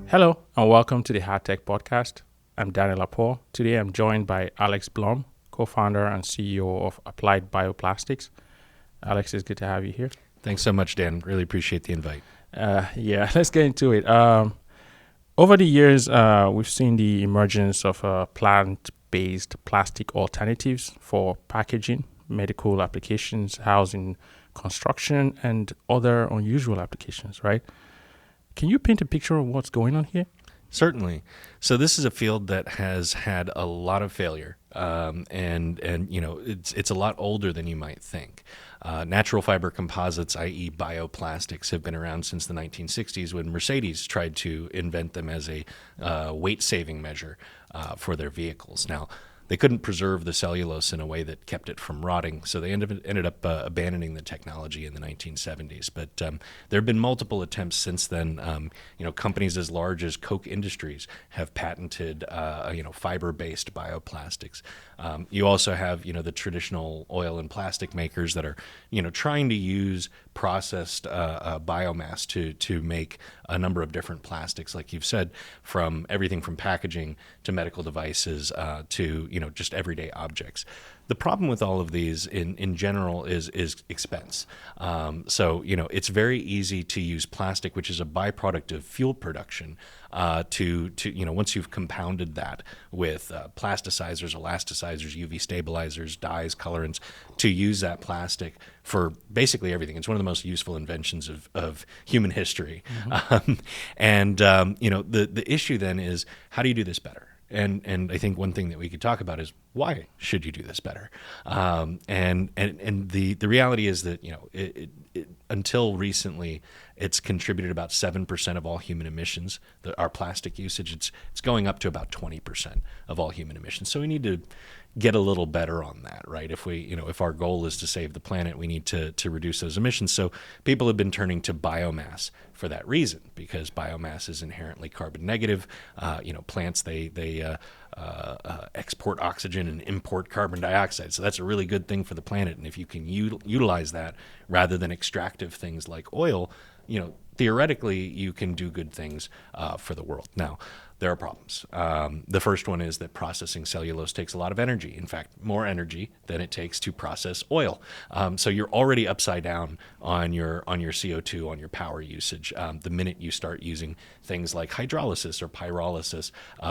Hello and welcome to the Hard Tech Podcast. I'm Daniel Laporte. Today I'm joined by Alex Blum, co-founder and CEO of Applied Bioplastics. Alex, it's good to have you here. Thanks so much, Dan. Really appreciate the invite. Let's get into it. Over the years, we've seen the emergence of plant-based plastic alternatives for packaging, medical applications, housing, construction, and other unusual applications, right? Can you paint a picture of what's going on here? Certainly. So this is a field that has had a lot of failure, and you know it's a lot older than you might think. Natural fiber composites, i.e. bioplastics, have been around since the 1960s when Mercedes tried to invent them as a weight-saving measure for their vehicles. Now, they couldn't preserve the cellulose in a way that kept it from rotting, so they ended up abandoning the technology in the 1970s. But there have been multiple attempts since then. Companies as large as Koch Industries have patented, fiber-based bioplastics. You also have, the traditional oil and plastic makers that are, trying to use processed biomass to make a number of different plastics, like you've said, from everything from packaging to medical devices to just everyday objects. The problem with all of these in general is expense. It's very easy to use plastic, which is a byproduct of fuel production, to once you've compounded that with plasticizers, elasticizers, UV stabilizers, dyes, colorants, to use that plastic for basically everything. It's one of the most useful inventions of human history. Mm-hmm. The issue then is, how do you do this better? And I think one thing that we could talk about is, why should you do this better? And the reality is that until recently, it's contributed about 7% of all human emissions. Our plastic usage, it's going up to about 20% of all human emissions. So we need to get a little better on that, right? If our goal is to save the planet, we need to reduce those emissions. So people have been turning to biomass for that reason, because biomass is inherently carbon negative. Plants, they export oxygen and import carbon dioxide. So that's a really good thing for the planet. And if you can utilize that rather than extractive things like oil, theoretically you can do good things for the world. Now, there are problems. The first one is that processing cellulose takes a lot of energy. In fact, more energy than it takes to process oil. So you're already upside down on your CO2, on your power usage, the minute you start using things like hydrolysis or pyrolysis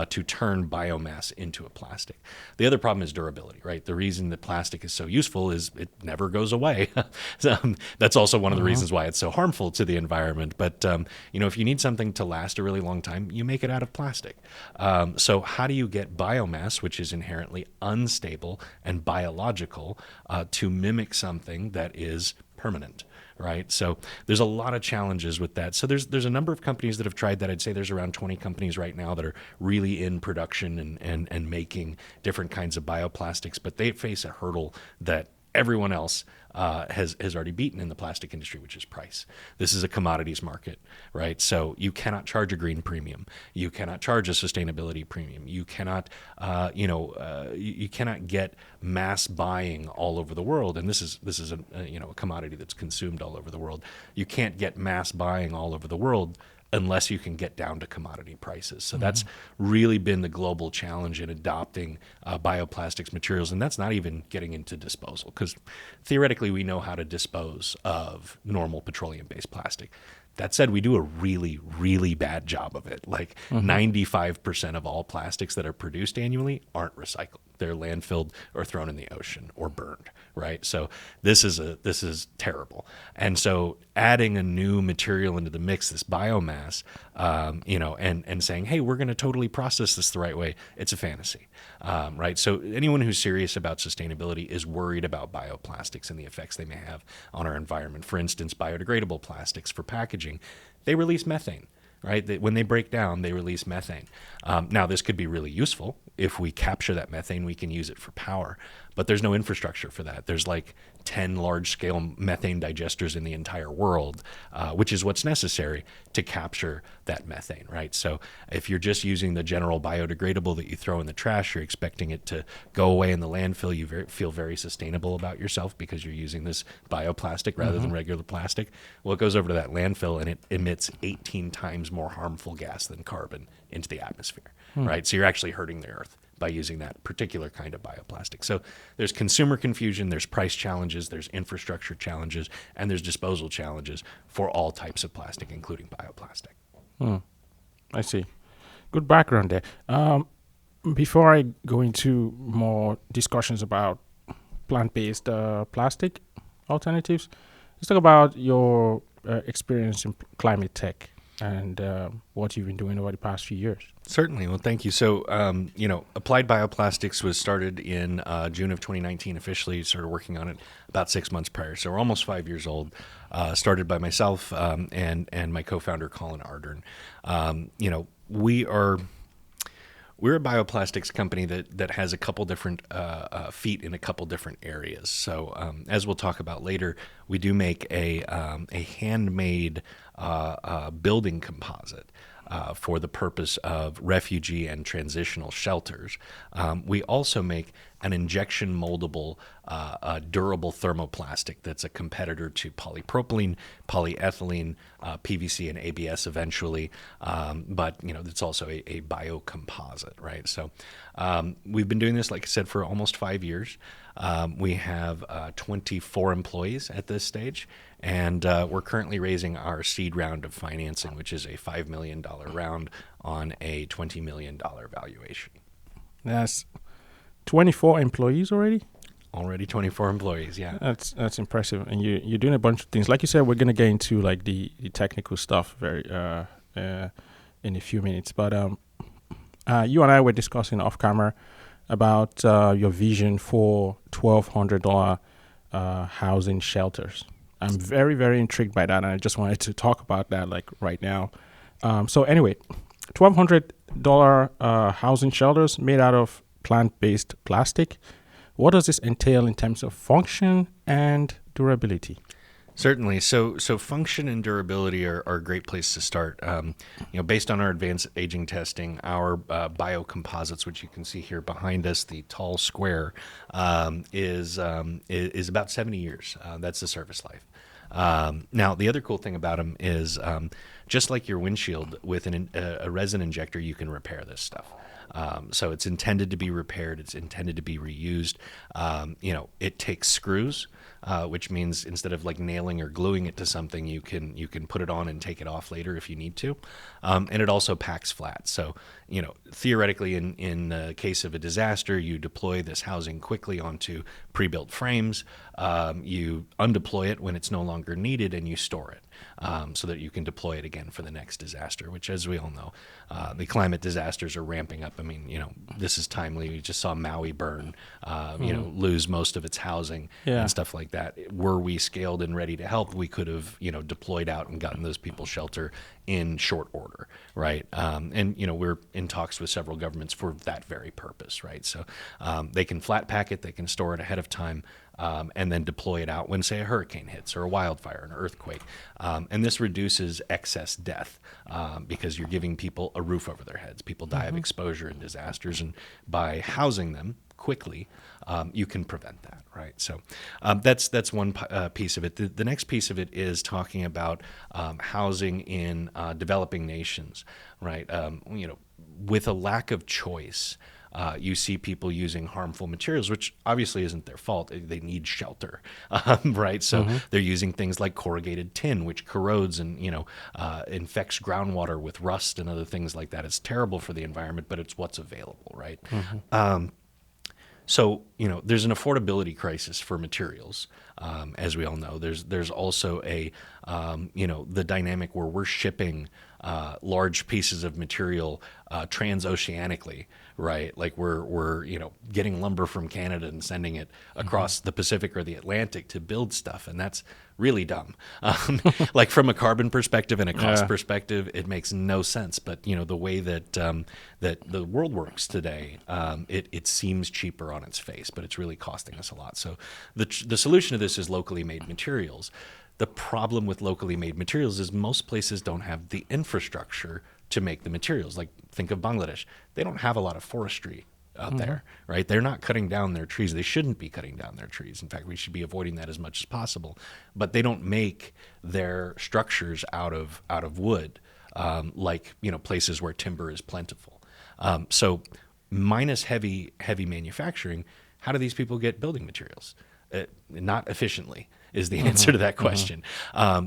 to turn biomass into a plastic. The other problem is durability, right? The reason that plastic is so useful is it never goes away. That's also one of the reasons why it's so harmful to the environment. But if you need something to last a really long time, you make it out of plastic. So how do you get biomass, which is inherently unstable and biological, to mimic something that is permanent, right? So there's a lot of challenges with that. So there's a number of companies that have tried that. I'd say there's around 20 companies right now that are really in production and making different kinds of bioplastics, but they face a hurdle that everyone else has already beaten in the plastic industry, which is price. This is a commodities market, right? So you cannot charge a green premium. You cannot charge a sustainability premium. You cannot, you cannot get mass buying all over the world. And this is a commodity that's consumed all over the world. You can't get mass buying all over the world unless you can get down to commodity prices. So that's really been the global challenge in adopting bioplastics materials. And that's not even getting into disposal, because theoretically we know how to dispose of normal petroleum-based plastic. That said, we do a really, really bad job of it. Like 95% of all plastics that are produced annually aren't recycled. They're landfilled or thrown in the ocean or burned, right? So this is terrible. And so adding a new material into the mix, this biomass, and saying, hey, we're going to totally process this the right way, it's a fantasy, right? So anyone who's serious about sustainability is worried about bioplastics and the effects they may have on our environment. For instance, biodegradable plastics for packaging, they release methane. Right? When they break down, they release methane. Now, this could be really useful. If we capture that methane, we can use it for power. but there's no infrastructure for that. There's like 10 large-scale methane digesters in the entire world, which is what's necessary to capture that methane, right? So if you're just using the general biodegradable that you throw in the trash, you're expecting it to go away in the landfill. You feel very sustainable about yourself because you're using this bioplastic rather than regular plastic. Well, it goes over to that landfill and it emits 18 times more harmful gas than carbon into the atmosphere, right? So you're actually hurting the earth by using that particular kind of bioplastic. So there's consumer confusion, there's price challenges, there's infrastructure challenges, and there's disposal challenges for all types of plastic, including bioplastic. I see. Good background there. Before I go into more discussions about plant-based plastic alternatives, let's talk about your experience in climate tech and what you've been doing over the past few years. Certainly. Well, thank you. So, Applied Bioplastics was started in June of 2019. Officially started working on it about 6 months prior. So we're almost 5 years old. Started by myself and my co-founder, Colin Ardern. We're a bioplastics company that has a couple different feet in a couple different areas. So as we'll talk about later, we do make a handmade building composite for the purpose of refugee and transitional shelters. We also make an injection moldable, durable thermoplastic that's a competitor to polypropylene, polyethylene, PVC, and ABS eventually. But it's also a biocomposite, right? So we've been doing this, like I said, for almost 5 years. We have 24 employees at this stage, and we're currently raising our seed round of financing, which is a $5 million round on a $20 million valuation. That's 24 employees already? Already 24 employees, yeah. That's impressive. And you're doing a bunch of things. Like you said, we're going to get into like the technical stuff very in a few minutes. But you and I were discussing off camera about your vision for $1,200 housing shelters. I'm very, very intrigued by that, and I just wanted to talk about that like right now. So anyway, $1,200 housing shelters made out of plant-based plastic. What does this entail in terms of function and durability? Certainly. So function and durability are a great place to start. Based on our advanced aging testing, our biocomposites, which you can see here behind us, the tall square, is about 70 years. That's the service life. Now, the other cool thing about them is just like your windshield, with a resin injector, you can repair this stuff. So it's intended to be repaired. It's intended to be reused. It takes screws, which means instead of like nailing or gluing it to something, you can put it on and take it off later if you need to. And it also packs flat. So, theoretically, in the case of a disaster, you deploy this housing quickly onto pre-built frames. You undeploy it when it's no longer needed, and you store it so that you can deploy it again for the next disaster, which, as we all know, the climate disasters are ramping up. I mean, this is timely. We just saw Maui burn, lose most of its housing and stuff like that. Were we scaled and ready to help, we could have, deployed out and gotten those people shelter in short order, right? And we're in talks with several governments for that very purpose, right? So they can flat pack it, they can store it ahead of time, and then deploy it out when, say, a hurricane hits or a wildfire, an earthquake. And this reduces excess death because you're giving people a roof over their heads. People die of exposure in disasters, and by housing them quickly, you can prevent that, right? So that's one piece of it. The next piece of it is talking about housing in developing nations, right? With a lack of choice, you see people using harmful materials, which obviously isn't their fault. They need shelter, right? So they're using things like corrugated tin, which corrodes and infects groundwater with rust and other things like that. It's terrible for the environment, but it's what's available, right? So, there's an affordability crisis for materials, as we all know. There's also a the dynamic where we're shipping large pieces of material transoceanically, right? Like we're getting lumber from Canada and sending it across the Pacific or the Atlantic to build stuff, and that's really dumb. Like from a carbon perspective and a cost perspective, it makes no sense. But the way that that the world works today, it seems cheaper on its face, but it's really costing us a lot. So the solution to this is locally made materials. The problem with locally made materials is most places don't have the infrastructure to make the materials. Like think of Bangladesh. They don't have a lot of forestry out there, right? They're not cutting down their trees. They shouldn't be cutting down their trees. In fact, we should be avoiding that as much as possible. But they don't make their structures out of wood, like places where timber is plentiful. So minus heavy manufacturing, how do these people get building materials? Not efficiently is the answer to that question.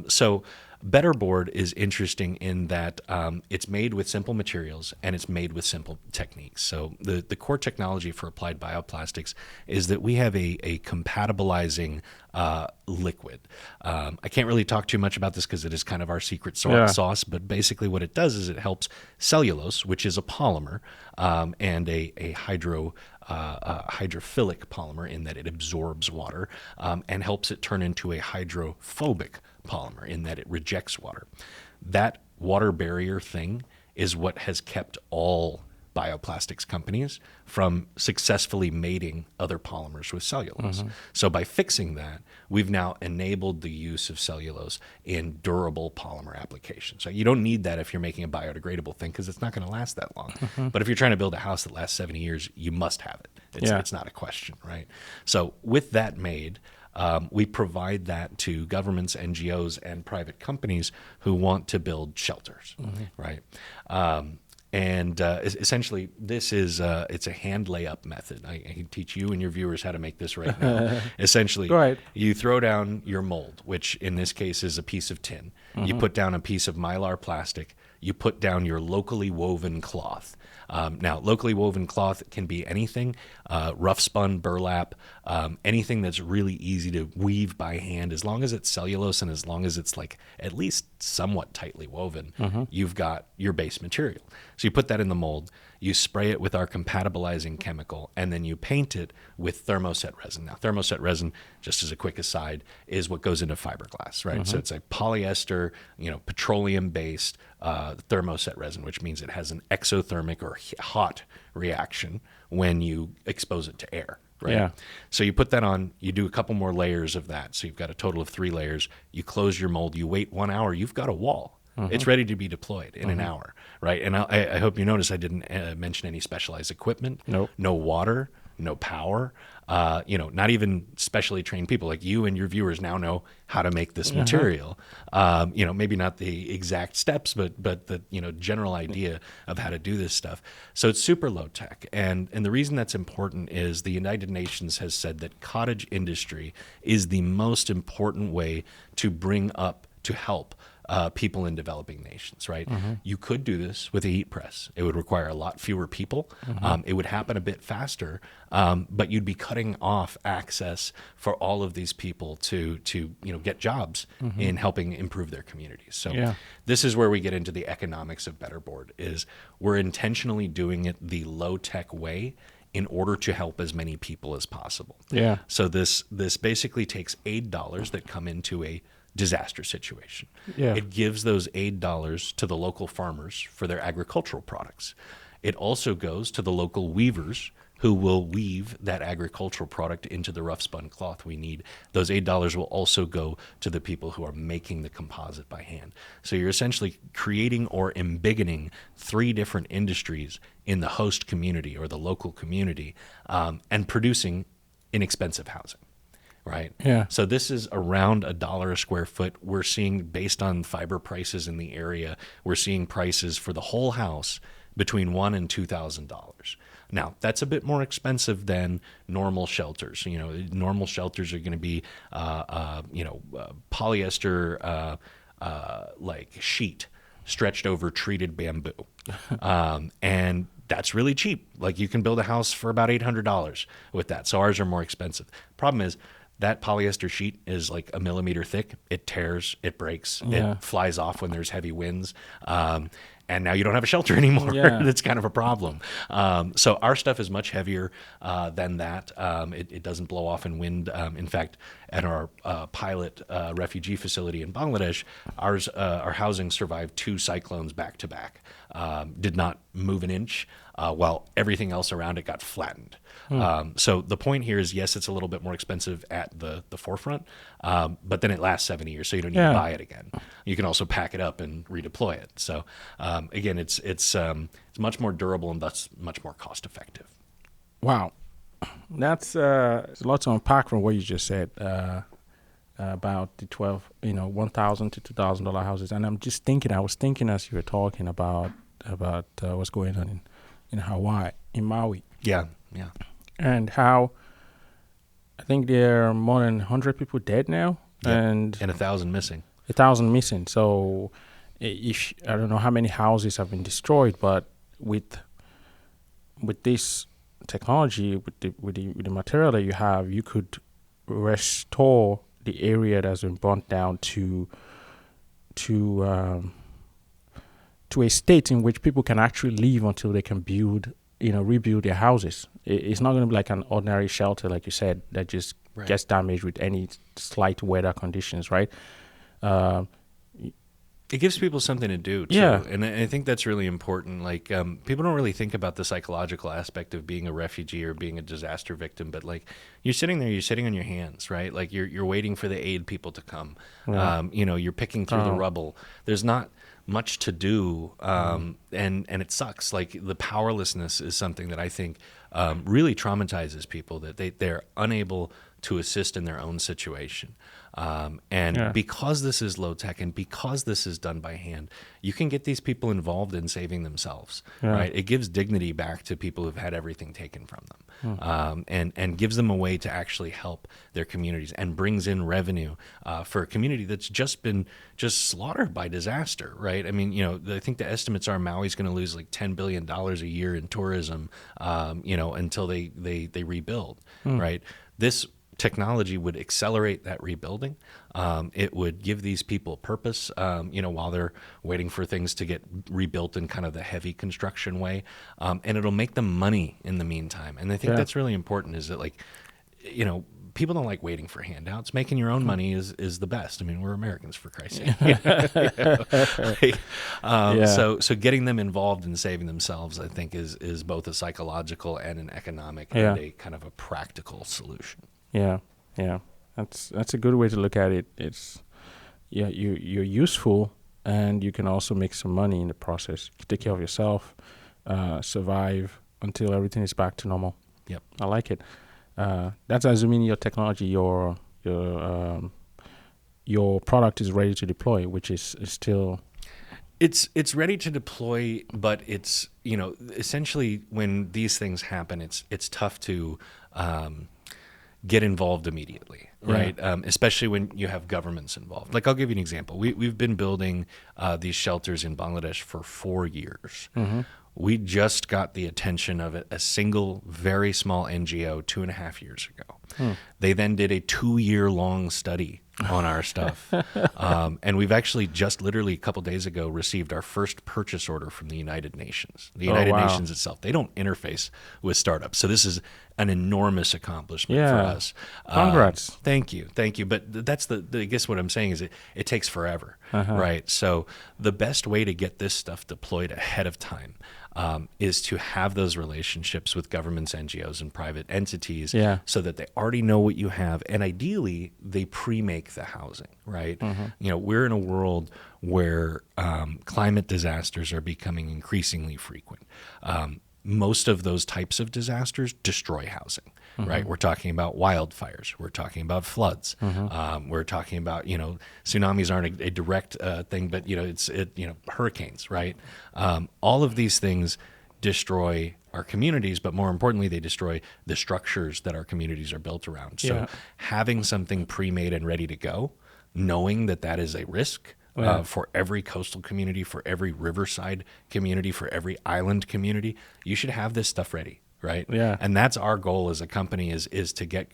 So Betterboard is interesting in that it's made with simple materials and it's made with simple techniques. So the core technology for Applied Bioplastics is that we have a compatibilizing liquid. I can't really talk too much about this because it is kind of our secret sauce, but basically what it does is it helps cellulose, which is a polymer, and a hydrophilic polymer in that it absorbs water, and helps it turn into a hydrophobic polymer in that it rejects water. That water barrier thing is what has kept all bioplastics companies from successfully mating other polymers with cellulose. So by fixing that, we've now enabled the use of cellulose in durable polymer applications. So you don't need that if you're making a biodegradable thing because it's not going to last that long. But if you're trying to build a house that lasts 70 years, you must have it. It's not a question, right? So with that made, we provide that to governments, NGOs, and private companies who want to build shelters, right? And essentially, this is it's a hand layup method. I can teach you and your viewers how to make this right now. Essentially, you throw down your mold, which in this case is a piece of tin. You put down a piece of Mylar plastic. You put down your locally woven cloth. Now, locally woven cloth can be anything, rough spun, burlap, anything that's really easy to weave by hand. As long as it's cellulose and as long as it's like at least somewhat tightly woven, you've got your base material. So you put that in the mold, you spray it with our compatibilizing chemical, and then you paint it with thermoset resin. Now, thermoset resin, just as a quick aside, is what goes into fiberglass, right? So it's a polyester, petroleum-based thermoset resin, which means it has an exothermic or hot reaction when you expose it to air. Right. Yeah. So you put that on, you do a couple more layers of that. So you've got a total of 3 layers. You close your mold, you wait 1 hour, you've got a wall. It's ready to be deployed in an hour, right? And I hope you notice I didn't mention any specialized equipment. Nope. No water, no power. Not even specially trained people like you and your viewers now know how to make this material. Maybe not the exact steps, but the general idea of how to do this stuff. So it's super low tech, and the reason that's important is the United Nations has said that cottage industry is the most important way to help people in developing nations, right? You could do this with a heat press. It would require a lot fewer people. It would happen a bit faster, but you'd be cutting off access for all of these people to get jobs in helping improve their communities. So this is where we get into the economics of Betterboard. Is we're intentionally doing it the low-tech way in order to help as many people as possible. Yeah. So this basically takes aid dollars that come into a disaster situation. Yeah. It gives those aid dollars to the local farmers for their agricultural products. It also goes to the local weavers who will weave that agricultural product into the rough spun cloth we need. Those aid dollars will also go to the people who are making the composite by hand. So you're essentially creating or embiggening 3 different industries in the host community or the local community, and producing inexpensive housing. Right. Yeah. So this is around $1 a square foot. We're seeing, based on fiber prices in the area, we're seeing prices for the whole house between $1,000 and $2,000. Now, that's a bit more expensive than normal shelters. Normal shelters are going to be, polyester like sheet stretched over treated bamboo, and that's really cheap. Like you can build a house for about $800 with that. So ours are more expensive. Problem is, that polyester sheet is like a millimeter thick. It tears, it breaks, it flies off when there's heavy winds. And now you don't have a shelter anymore. Yeah. That's kind of a problem. So our stuff is much heavier than that. It doesn't blow off in wind. In fact, at our pilot refugee facility in Bangladesh, our housing survived 2 cyclones back to back. Did not move an inch, while everything else around it got flattened. So the point here is, yes, it's a little bit more expensive at the forefront, but then it lasts 70 years, so you don't need to buy it again. You can also pack it up and redeploy it. So again, it's much more durable and thus much more cost effective. Wow, that's a lot to unpack from what you just said about the $1,000 to $2,000 houses. And I was thinking as you were talking about what's going on in Hawaii, in Maui. Yeah. And how I think there are more than 100 people dead now, and 1,000 missing. 1,000 missing. So, if I don't know how many houses have been destroyed, but with this technology, with the material that you have, you could restore the area that's been burnt down to a state in which people can actually live until they can rebuild their houses. It's not going to be like an ordinary shelter, like you said, that just gets damaged with any slight weather conditions, right? It gives people something to do, too. Yeah. And I think that's really important. Like, people don't really think about the psychological aspect of being a refugee or being a disaster victim, but like, you're sitting on your hands, right? Like, you're waiting for the aid people to come. Yeah. You're picking through the rubble. There's not much to do, and it sucks. Like, the powerlessness is something that I think really traumatizes people, that they're unable to assist in their own situation. Because this is low tech and because this is done by hand, you can get these people involved in saving themselves, right? It gives dignity back to people who've had everything taken from them, and gives them a way to actually help their communities, and brings in revenue for a community that's just been slaughtered by disaster, right? I mean, I think the estimates are Maui's going to lose like $10 billion a year in tourism, until they rebuild, right? This technology would accelerate that rebuilding. It would give these people purpose, while they're waiting for things to get rebuilt in kind of the heavy construction way. And it'll make them money in the meantime. And I think that's really important, is that, like, people don't like waiting for handouts. Making your own money is the best. I mean, we're Americans, for Christ's sake. So getting them involved in saving themselves, I think, is both a psychological and an economic and a kind of a practical solution. Yeah. That's a good way to look at it. It's you're useful, and you can also make some money in the process. You take care of yourself, survive until everything is back to normal. Yep, I like it. That's assuming your technology, your product is ready to deploy, which is still. It's ready to deploy, but it's essentially when these things happen, it's tough to get involved immediately, right? Especially when you have governments involved. Like, I'll give you an example. We've been building these shelters in Bangladesh for 4 years. Mm-hmm. We just got the attention of a single, very small NGO 2.5 years ago. They then did a 2-year-long study on our stuff. And we've actually just literally a couple days ago received our first purchase order from the United Nations. The United Nations itself. They don't interface with startups. So this is an enormous accomplishment for us. Congrats. Thank you. But that's I guess what I'm saying is it takes forever, right? So the best way to get this stuff deployed ahead of time is to have those relationships with governments, NGOs, and private entities, so that they already know what you have, and ideally they pre-make the housing, right? We're in a world where climate disasters are becoming increasingly frequent. Most of those types of disasters destroy housing, right? We're talking about wildfires. We're talking about floods. We're talking about, tsunamis aren't a direct thing, but, it's hurricanes, right? All of these things destroy our communities, but more importantly, they destroy the structures that our communities are built around. So having something pre-made and ready to go, knowing that is a risk, for every coastal community, for every riverside community, for every island community, you should have this stuff ready. right? Yeah. And that's our goal as a company is to get,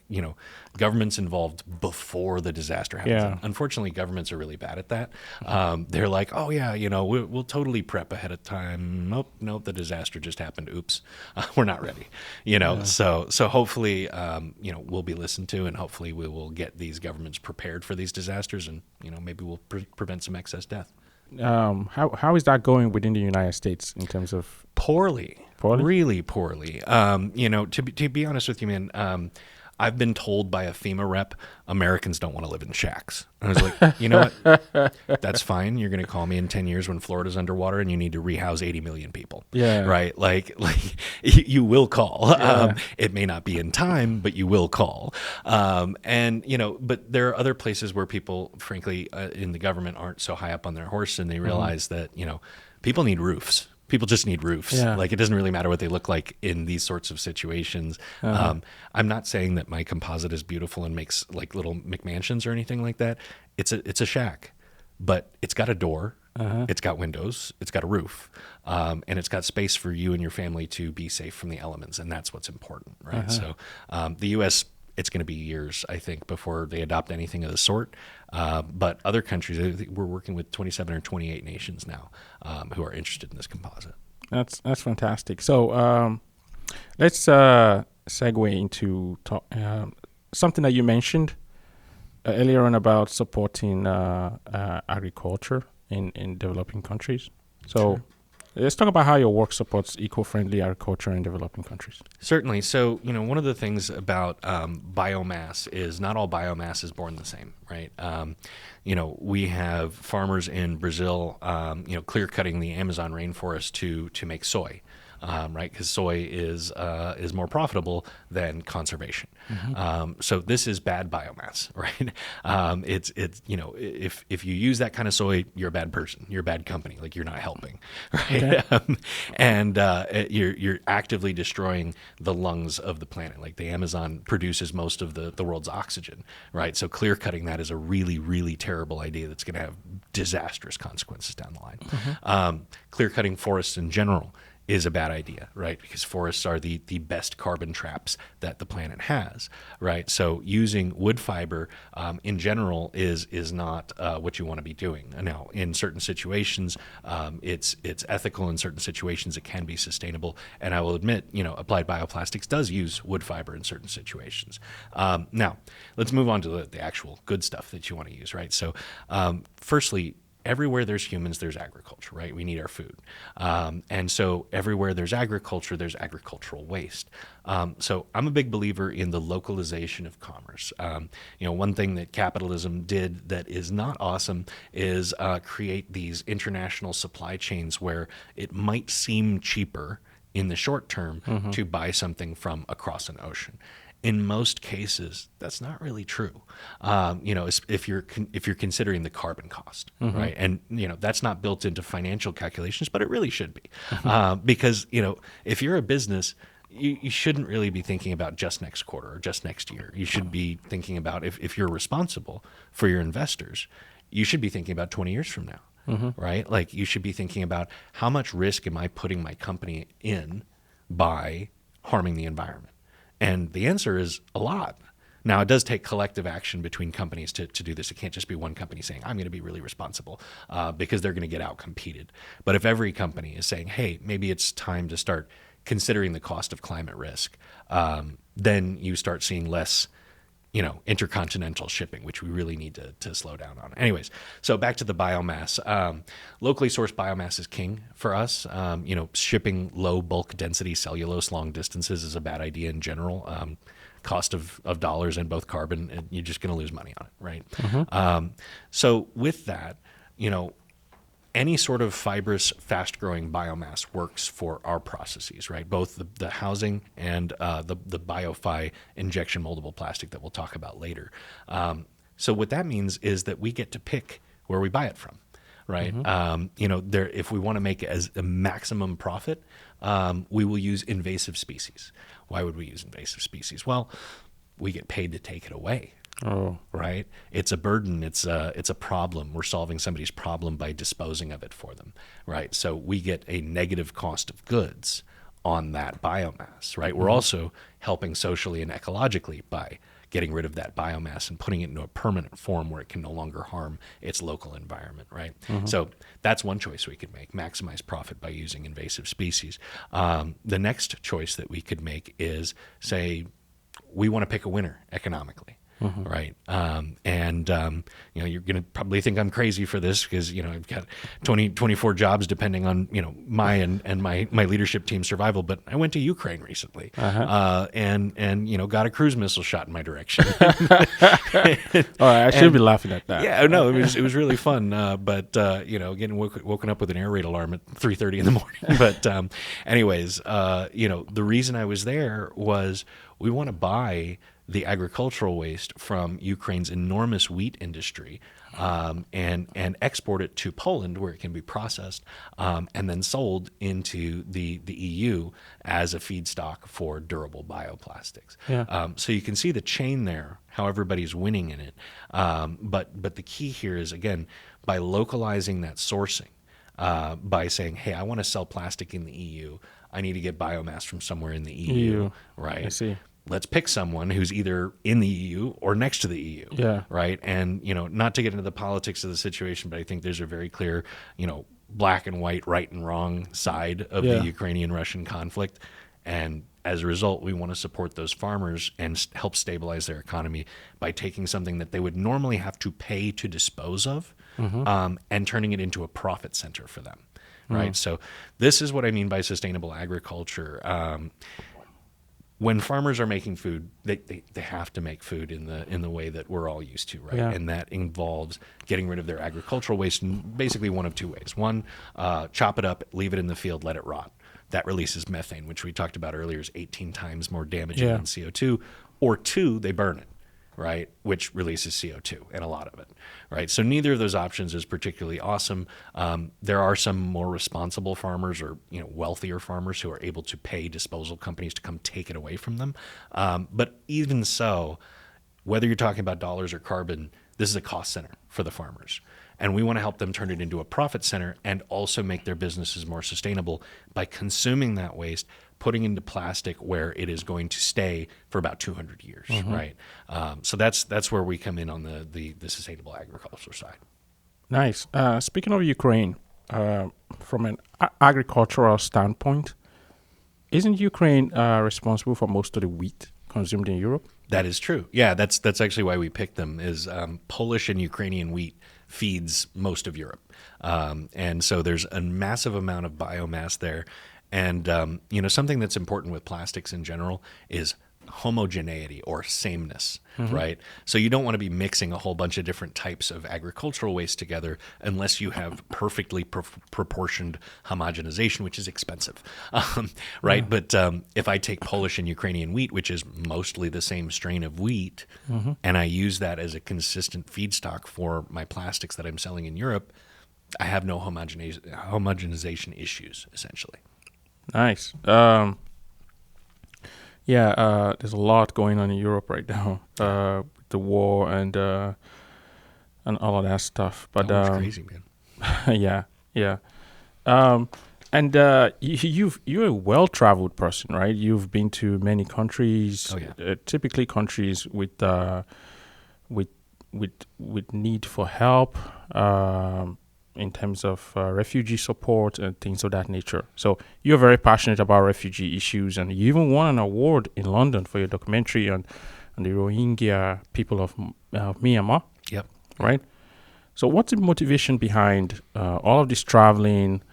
governments involved before the disaster happens. Yeah. And unfortunately, governments are really bad at that. They're like, oh yeah, we'll totally prep ahead of time. Nope, the disaster just happened. Oops, we're not ready. So hopefully, we'll be listened to, and hopefully we will get these governments prepared for these disasters, and maybe we'll prevent some excess death. How is that going within the United States in terms of Poorly, Poorly? really poorly. To be honest with you, man, I've been told by a FEMA rep, Americans don't want to live in shacks. And I was like, you know what? That's fine. You're going to call me in 10 years when Florida's underwater and you need to rehouse 80 million people. Yeah. Right? Like you will call. Yeah. It may not be in time, but you will call. But there are other places where people, frankly, in the government aren't so high up on their horse, and they realize that, people need roofs. People just need roofs. Yeah. Like, it doesn't really matter what they look like in these sorts of situations. I'm not saying that my composite is beautiful and makes like little McMansions or anything like that. It's a shack, but it's got a door. It's got windows. It's got a roof, and it's got space for you and your family to be safe from the elements, and that's what's important, right? So, the U.S. It's going to be years, I think, before they adopt anything of the sort. But other countries, I think we're working with 27 or 28 nations now who are interested in this composite. That's fantastic. So let's segue into something that you mentioned earlier on about supporting agriculture in developing countries. So. Sure. Let's talk about how your work supports eco-friendly agriculture in developing countries. Certainly. So, one of the things about biomass is not all biomass is born the same, right? We have farmers in Brazil, clear cutting the Amazon rainforest to make soy. Right, because soy is more profitable than conservation. So this is bad biomass, right? It's if you use that kind of soy, you're a bad person, you're a bad company, like you're not helping, right? Okay. You're actively destroying the lungs of the planet. Like the Amazon produces most of the world's oxygen, right? So clear cutting that is a really, really terrible idea that's going to have disastrous consequences down the line. Clear cutting forests in general is a bad idea, right? Because forests are the best carbon traps that the planet has, right? So using wood fiber in general is not what you want to be doing. Now, in certain situations, it's ethical. In certain situations, it can be sustainable. And I will admit, Applied Bioplastics does use wood fiber in certain situations. Now, let's move on to the actual good stuff that you want to use, right? So, firstly, everywhere there's humans, there's agriculture, right? We need our food. And so everywhere there's agriculture, there's agricultural waste. So I'm a big believer in the localization of commerce. One thing that capitalism did that is not awesome is create these international supply chains where it might seem cheaper in the short term to buy something from across an ocean. In most cases, that's not really true. If you're considering the carbon cost, right? And that's not built into financial calculations, but it really should be, because if you're a business, you shouldn't really be thinking about just next quarter or just next year. You should be thinking about if you're responsible for your investors, you should be thinking about 20 years from now, right? Like you should be thinking about how much risk am I putting my company in by harming the environment. And the answer is a lot. Now, it does take collective action between companies to do this. It can't just be one company saying, I'm going to be really responsible because they're going to get out-competed. But if every company is saying, hey, maybe it's time to start considering the cost of climate risk, then you start seeing less intercontinental shipping, which we really need to slow down on. Anyways, so back to the biomass. Locally sourced biomass is king for us. Shipping low bulk density cellulose long distances is a bad idea in general. Cost of dollars and both carbon, and you're just going to lose money on it, right? So with that, any sort of fibrous, fast-growing biomass works for our processes, right? Both the housing and the BioFi injection moldable plastic that we'll talk about later. So what that means is that we get to pick where we buy it from, right? If we want to make as a maximum profit, we will use invasive species. Why would we use invasive species? Well, we get paid to take it away. Oh, right. It's a burden. It's a problem. We're solving somebody's problem by disposing of it for them, right? So we get a negative cost of goods on that biomass, right? We're also helping socially and ecologically by getting rid of that biomass and putting it into a permanent form where it can no longer harm its local environment, right? So that's one choice we could make, maximize profit by using invasive species. The next choice that we could make is say, we want to pick a winner economically. Right. You're going to probably think I'm crazy for this because, I've got 24 jobs depending on, my and my leadership team's survival. But I went to Ukraine recently and got a cruise missile shot in my direction. I should be laughing at that. Yeah, no, it was really fun. But getting woken up with an air raid alarm at 3:30 in the morning. But anyways, the reason I was there was we want to buy the agricultural waste from Ukraine's enormous wheat industry and export it to Poland where it can be processed and then sold into the EU as a feedstock for durable bioplastics. Yeah. So you can see the chain there, how everybody's winning in it. But the key here is, again, by localizing that sourcing, by saying, hey, I want to sell plastic in the EU, I need to get biomass from somewhere in the EU. Right? I see. Let's pick someone who's either in the EU or next to the EU. Yeah. Right. And, not to get into the politics of the situation, but I think there's a very clear, black and white, right and wrong side of the Ukrainian-Russian conflict. And as a result, we want to support those farmers and help stabilize their economy by taking something that they would normally have to pay to dispose of and turning it into a profit center for them. Right. So this is what I mean by sustainable agriculture. When farmers are making food, they have to make food in the way that we're all used to, right? Yeah. And that involves getting rid of their agricultural waste in basically one of two ways. One, chop it up, leave it in the field, let it rot. That releases methane, which we talked about earlier is 18 times more damaging than CO2. Or two, they burn it, right? Which releases CO2 and a lot of it, right? So neither of those options is particularly awesome. There are some more responsible farmers or wealthier farmers who are able to pay disposal companies to come take it away from them. But even so, whether you're talking about dollars or carbon, this is a cost center for the farmers. And we want to help them turn it into a profit center and also make their businesses more sustainable by consuming that waste, putting into plastic where it is going to stay for about 200 years, right? So that's where we come in on the sustainable agriculture side. Nice. Speaking of Ukraine, from an agricultural standpoint, isn't Ukraine responsible for most of the wheat consumed in Europe? That is true. Yeah, that's actually why we picked them. Is Polish and Ukrainian wheat feeds most of Europe, and so there's a massive amount of biomass there. And something that's important with plastics in general is homogeneity or sameness, right? So you don't want to be mixing a whole bunch of different types of agricultural waste together unless you have perfectly proportioned homogenization, which is expensive, right? But if I take Polish and Ukrainian wheat, which is mostly the same strain of wheat, and I use that as a consistent feedstock for my plastics that I'm selling in Europe, I have no homogenization issues, essentially. Nice. There's a lot going on in Europe right now, with the war and all of that stuff. But It's crazy, man. yeah. You're a well-traveled person, right? You've been to many countries. Oh, yeah. Typically countries with need for help. In terms of refugee support and things of that nature. So you're very passionate about refugee issues, and you even won an award in London for your documentary on the Rohingya people of Myanmar. Yep. Right? So what's the motivation behind all of this traveling,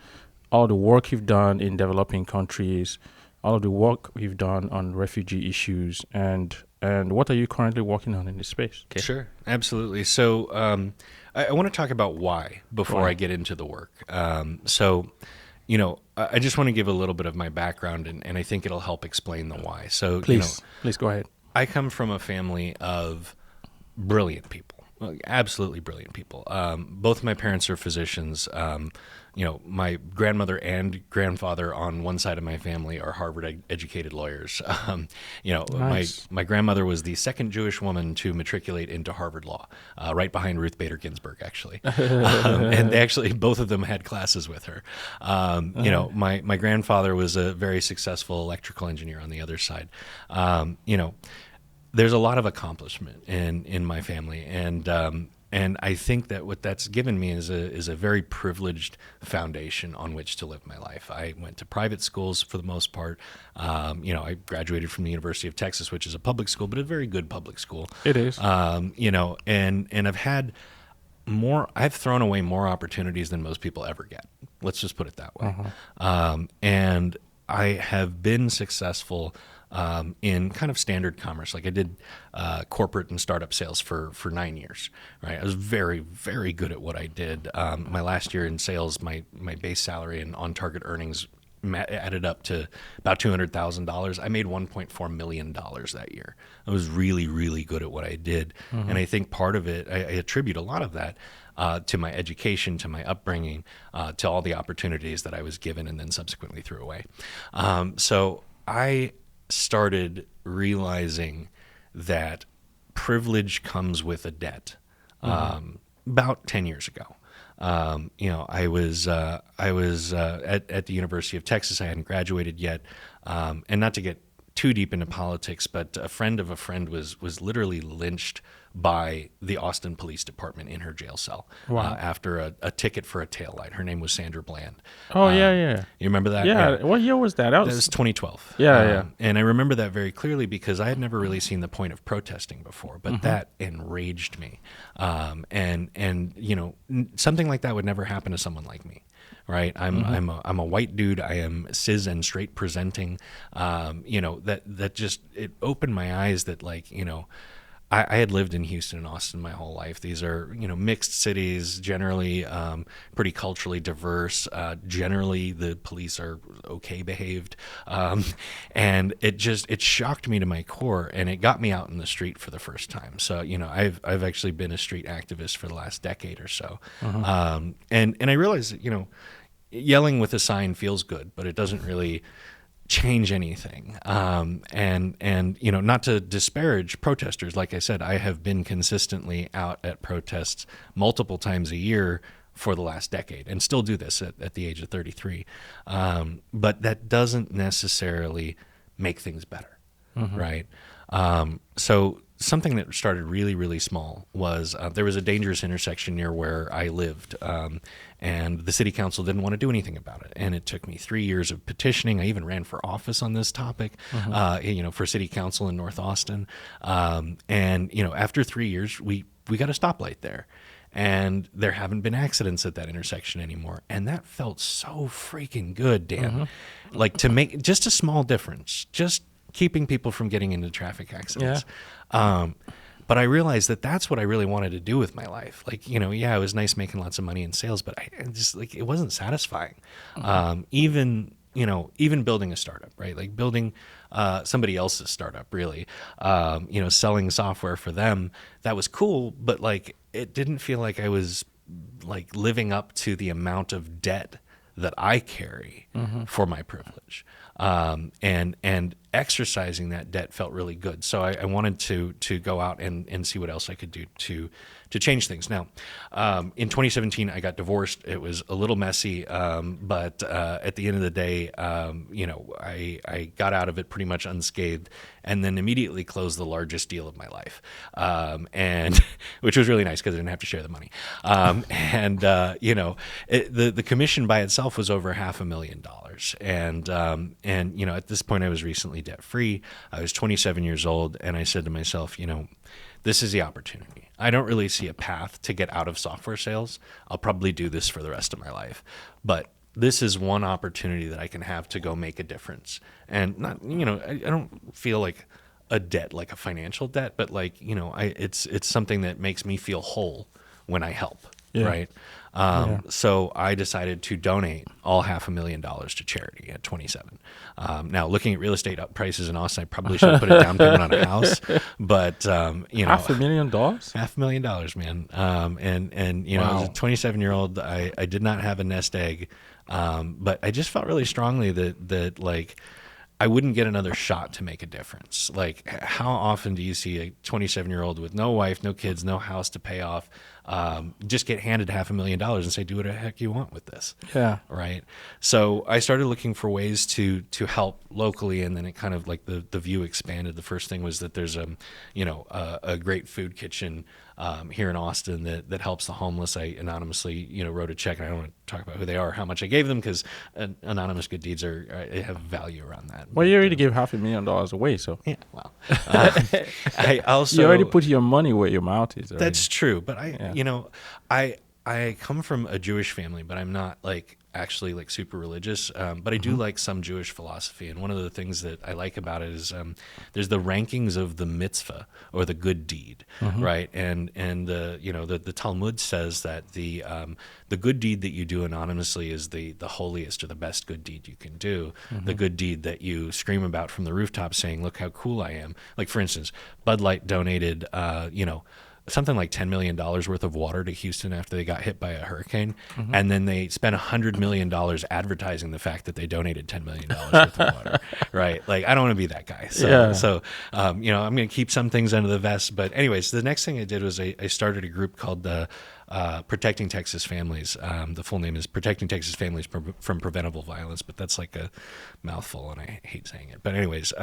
all the work you've done in developing countries, all of the work you've done on refugee issues, and what are you currently working on in this space? Okay. Sure, absolutely. So I want to talk about why before I get into the work. I just want to give a little bit of my background, and I think it'll help explain the why. So please go ahead. I come from a family of brilliant people, Well, absolutely brilliant people. Both my parents are physicians. My grandmother and grandfather on one side of my family are Harvard-educated lawyers. Nice. My grandmother was the second Jewish woman to matriculate into Harvard Law, right behind Ruth Bader Ginsburg, actually. And they actually, both of them had classes with her. My grandfather was a very successful electrical engineer on the other side. There's a lot of accomplishment in my family, and I think that what that's given me is a very privileged foundation on which to live my life. I went to private schools for the most part. I graduated from the University of Texas, which is a public school, but a very good public school. It is. And I've thrown away more opportunities than most people ever get. Let's just put it that way. And I have been successful in kind of standard commerce. Like I did corporate and startup sales for 9 years, right? I was very, very good at what I did. My last year in sales, my base salary and on-target earnings added up to about $200,000. I made $1.4 million that year. I was really, really good at what I did. And I think part of it, I attribute a lot of that to my education, to my upbringing, to all the opportunities that I was given and then subsequently threw away. So I started realizing that privilege comes with a debt about 10 years ago. I was at the University of Texas. I hadn't graduated yet, and not to get too deep into politics, but a friend of a friend was literally lynched by the Austin Police Department in her jail cell after a ticket for a taillight. Her name was Sandra Bland. Oh, yeah. You remember that? Yeah. What year was that? That was 2012. Yeah. And I remember that very clearly because I had never really seen the point of protesting before, but that enraged me. Something like that would never happen to someone like me. Right, I'm a white dude. I am cis and straight presenting. That just it opened my eyes that I had lived in Houston and Austin my whole life. These are, mixed cities, generally pretty culturally diverse. Generally, the police are okay behaved. And it shocked me to my core, and it got me out in the street for the first time. So, I've actually been a street activist for the last decade or so. And I realized that, yelling with a sign feels good, but it doesn't really change anything. Not to disparage protesters. Like I said, I have been consistently out at protests multiple times a year for the last decade and still do this at the age of 33. But that doesn't necessarily make things better, right? So something that started really, really small was there was a dangerous intersection near where I lived, and the city council didn't want to do anything about it. And it took me 3 years of petitioning. I even ran for office on this topic, for city council in North Austin. After 3 years, we got a stoplight there. And there haven't been accidents at that intersection anymore. And that felt so freaking good, Dan. Like to make just a small difference, just keeping people from getting into traffic accidents. But I realized that that's what I really wanted to do with my life. It was nice making lots of money in sales, but I just it wasn't satisfying. Even building a startup, right? Like building somebody else's startup, really. Selling software for them, that was cool, but it didn't feel like I was living up to the amount of debt that I carry for my privilege. And exercising that debt felt really good. So I wanted to go out and see what else I could do to change things. Now, in 2017, I got divorced. It was a little messy, but at the end of the day, I got out of it pretty much unscathed, and then immediately closed the largest deal of my life, and which was really nice because I didn't have to share the money. The commission by itself was over $500,000, and at this point, I was recently debt free. I was 27 years old, and I said to myself, this is the opportunity. I don't really see a path to get out of software sales. I'll probably do this for the rest of my life, but this is one opportunity that I can have to go make a difference. And not, I don't feel like a debt, like a financial debt, but it's something that makes me feel whole when I help. Yeah. right? So I decided to donate all $500,000 to charity at 27. Now, looking at real estate prices in Austin, I probably should have put a down payment on a house, but you know, $500,000? $500,000, man. And you know, as a 27-year-old, I did not have a nest egg, but I just felt really strongly that like I wouldn't get another shot to make a difference. Like, how often do you see a 27-year-old with no wife, no kids, no house to pay off, just get handed $500,000 and say, do what the heck you want with this? Yeah. Right. So I started looking for ways to help locally, and then it kind of like the view expanded. The first thing was that there's a great food kitchen here in Austin that helps the homeless. I anonymously wrote a check, and I don't want to talk about who they are, or how much I gave them, because anonymous good deeds have value around that. Well, you already gave $500,000 away, so yeah. Well, I also you already put your money where your mouth is. Already. That's true, but I come from a Jewish family, but I'm not like actually like super religious, but I do like some Jewish philosophy. And one of the things that I like about it is there's the rankings of the mitzvah, or the good deed, right? And the Talmud says that the good deed that you do anonymously is the holiest or the best good deed you can do. The good deed that you scream about from the rooftop saying, look how cool I am. Like, for instance, Bud Light donated something like $10 million worth of water to Houston after they got hit by a hurricane. And then they spent $100 million advertising the fact that they donated $10 million worth of water, right? Like, I don't want to be that guy. So I'm going to keep some things under the vest. But anyways, the next thing I did was I started a group called Protecting Texas Families. The full name is Protecting Texas Families from Preventable Violence, but that's like a mouthful, and I hate saying it. But anyways,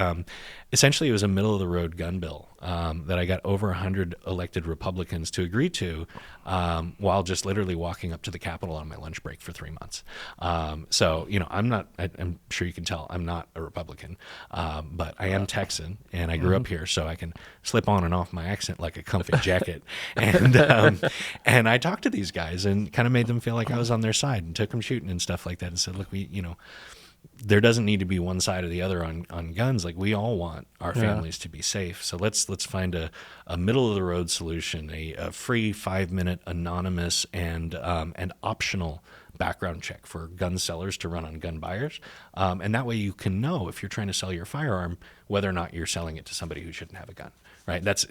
essentially it was a middle-of-the-road gun bill that I got over 100 elected Republicans to agree to while just literally walking up to the Capitol on my lunch break for 3 months. So, I'm sure you can tell I'm not a Republican, but I am Texan, and I grew up here, so I can slip on and off my accent like a comfy jacket. And I talked to these guys and kind of made them feel like I was on their side, and took them shooting and stuff like that, and said, look, there doesn't need to be one side or the other on guns. Like, we all want our families to be safe. So let's find a middle of the road solution, a free 5-minute anonymous and optional background check for gun sellers to run on gun buyers. And that way you can know, if you're trying to sell your firearm, whether or not you're selling it to somebody who shouldn't have a gun. Right. That's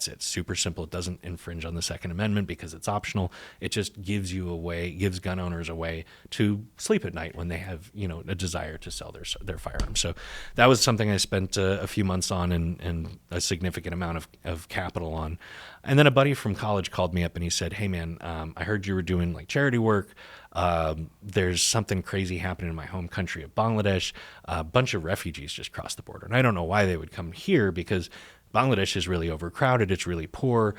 it. Super simple. It doesn't infringe on the Second Amendment because it's optional. It just gives gun owners a way to sleep at night when they have, a desire to sell their firearms. So that was something I spent a few months on, and a significant amount of capital on. And then a buddy from college called me up and he said, hey man, I heard you were doing like charity work. There's something crazy happening in my home country of Bangladesh. A bunch of refugees just crossed the border. And I don't know why they would come here, because Bangladesh is really overcrowded. It's really poor.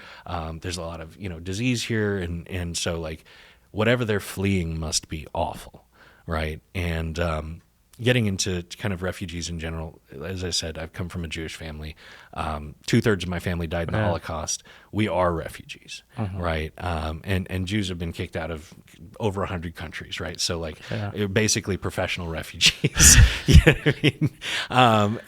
There's a lot of, disease here. And so like whatever they're fleeing must be awful. Right. And, getting into kind of refugees in general, as I said, I've come from a Jewish family. 2/3 of my family died in the Holocaust. We are refugees, right? And Jews have been kicked out of over 100 countries, right? So like, basically professional refugees. You know what I mean?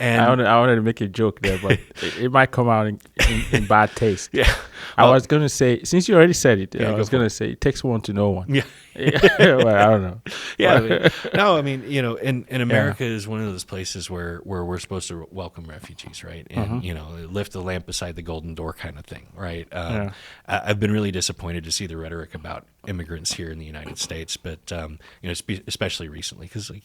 And I wanted to make a joke there, but it might come out in bad taste. Yeah. I was going to say, since you already said it, I was going to say, it takes one to know one. Yeah. Well, I don't know. Yeah. In America is one of those places where we're supposed to welcome refugees, right? And, lift the lamp beside the golden door kind of thing, right? I've been really disappointed to see the rhetoric about immigrants here in the United States, but, especially recently, because like,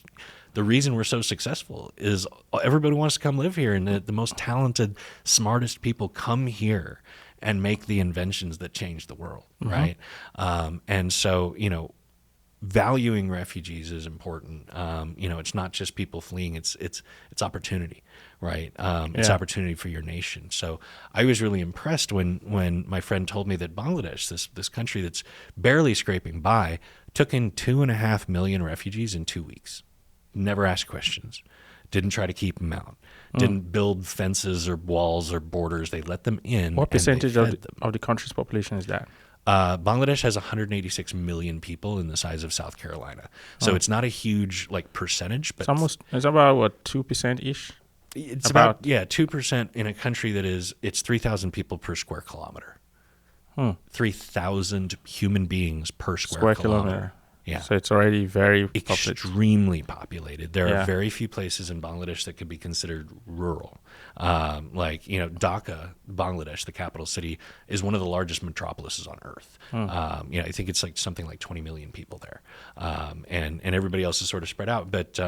the reason we're so successful is everybody wants to come live here, and the most talented, smartest people come here and make the inventions that change the world, right? And so, valuing refugees is important. It's not just people fleeing; it's opportunity, right? It's opportunity for your nation. So I was really impressed when my friend told me that Bangladesh, this country that's barely scraping by, took in 2.5 million refugees in 2 weeks. Never asked questions. Didn't try to keep them out. Didn't build fences or walls or borders. They let them in. What percentage of the country's population is that? Bangladesh has 186 million people in the size of South Carolina. So it's not a huge percentage, but it's about what, 2% ish? It's about 2% in a country that it's 3,000 people per square kilometer. 3,000 human beings per square kilometer. Yeah. So it's already very extremely populated. There are very few places in Bangladesh that could be considered rural. Like, Dhaka, Bangladesh, the capital city, is one of the largest metropolises on earth. I think it's like something like 20 million people there. And everybody else is sort of spread out, but,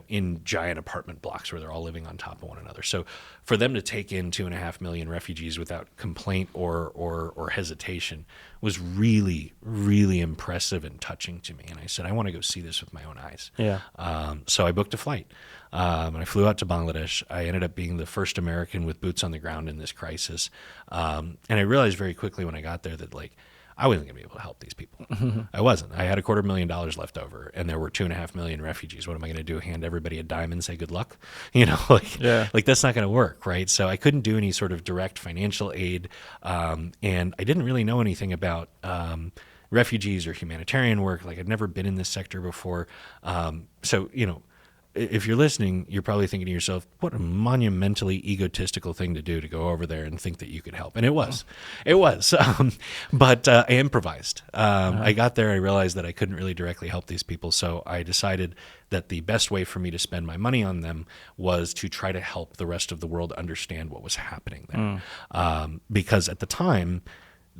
in giant apartment blocks where they're all living on top of one another. So for them to take in 2.5 million refugees without complaint or hesitation was really, really impressive and touching to me. And I said, I want to go see this with my own eyes. Yeah. So I booked a flight. And I flew out to Bangladesh. I ended up being the first American with boots on the ground in this crisis. And I realized very quickly when I got there that, I wasn't going to be able to help these people. I wasn't. I had $250,000 left over, and there were 2.5 million refugees. What am I going to do? Hand everybody a dime and say good luck? That's not going to work, right? So I couldn't do any sort of direct financial aid, and I didn't really know anything about refugees or humanitarian work. I'd never been in this sector before. If you're listening, you're probably thinking to yourself, what a monumentally egotistical thing to do, to go over there and think that you could help. And it was. But I improvised. I got there, I realized that I couldn't really directly help these people. So I decided that the best way for me to spend my money on them was to try to help the rest of the world understand what was happening there. Because at the time,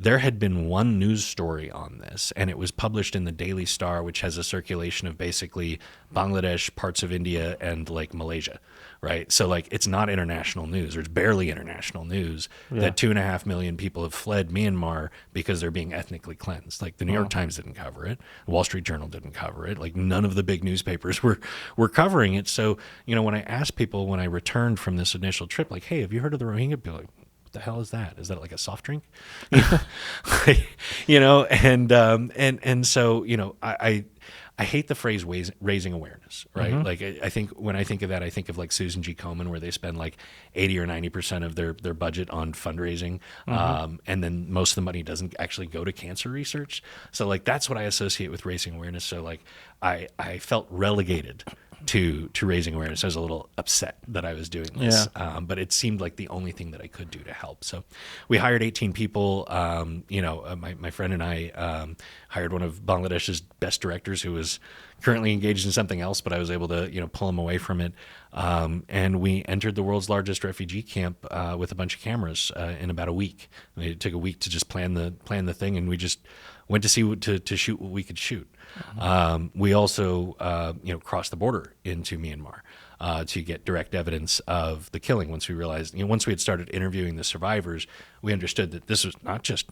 there had been one news story on this, and it was published in the Daily Star, which has a circulation of basically Bangladesh, parts of India, and Malaysia, right? So it's not international news, or it's barely international news that 2.5 million people have fled Myanmar because they're being ethnically cleansed. The New York Times didn't cover it, the Wall Street Journal didn't cover it, none of the big newspapers were covering it. So when I asked people when I returned from this initial trip, hey, have you heard of the Rohingya? People what the hell is that? Is that a soft drink? And so, I hate the phrase raising awareness, right? I think when I think of that, I think of Susan G. Komen, where they spend 80 or 90% of their budget on fundraising. And then most of the money doesn't actually go to cancer research. So that's what I associate with raising awareness. So I felt relegated to raising awareness. I was a little upset that I was doing this, but it seemed like the only thing that I could do to help. So we hired 18 people. My friend and I hired one of Bangladesh's best directors, who was currently engaged in something else, but I was able to pull him away from it. And we entered the world's largest refugee camp with a bunch of cameras in about a week. It took a week to just plan the thing, and we just went to see to shoot what we could shoot. We also crossed the border into Myanmar to get direct evidence of the killing. Once we realized, once we had started interviewing the survivors, we understood that this was not just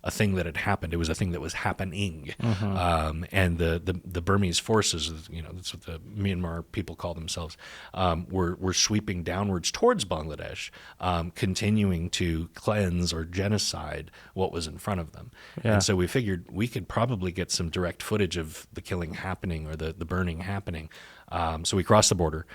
a thing that had happened; it was a thing that was happening. And the Burmese forces, that's what the Myanmar people call themselves, were sweeping downwards towards Bangladesh, continuing to cleanse or genocide what was in front of them. And so we figured we could probably get some direct footage of the killing happening, or the burning happening. So we crossed the border.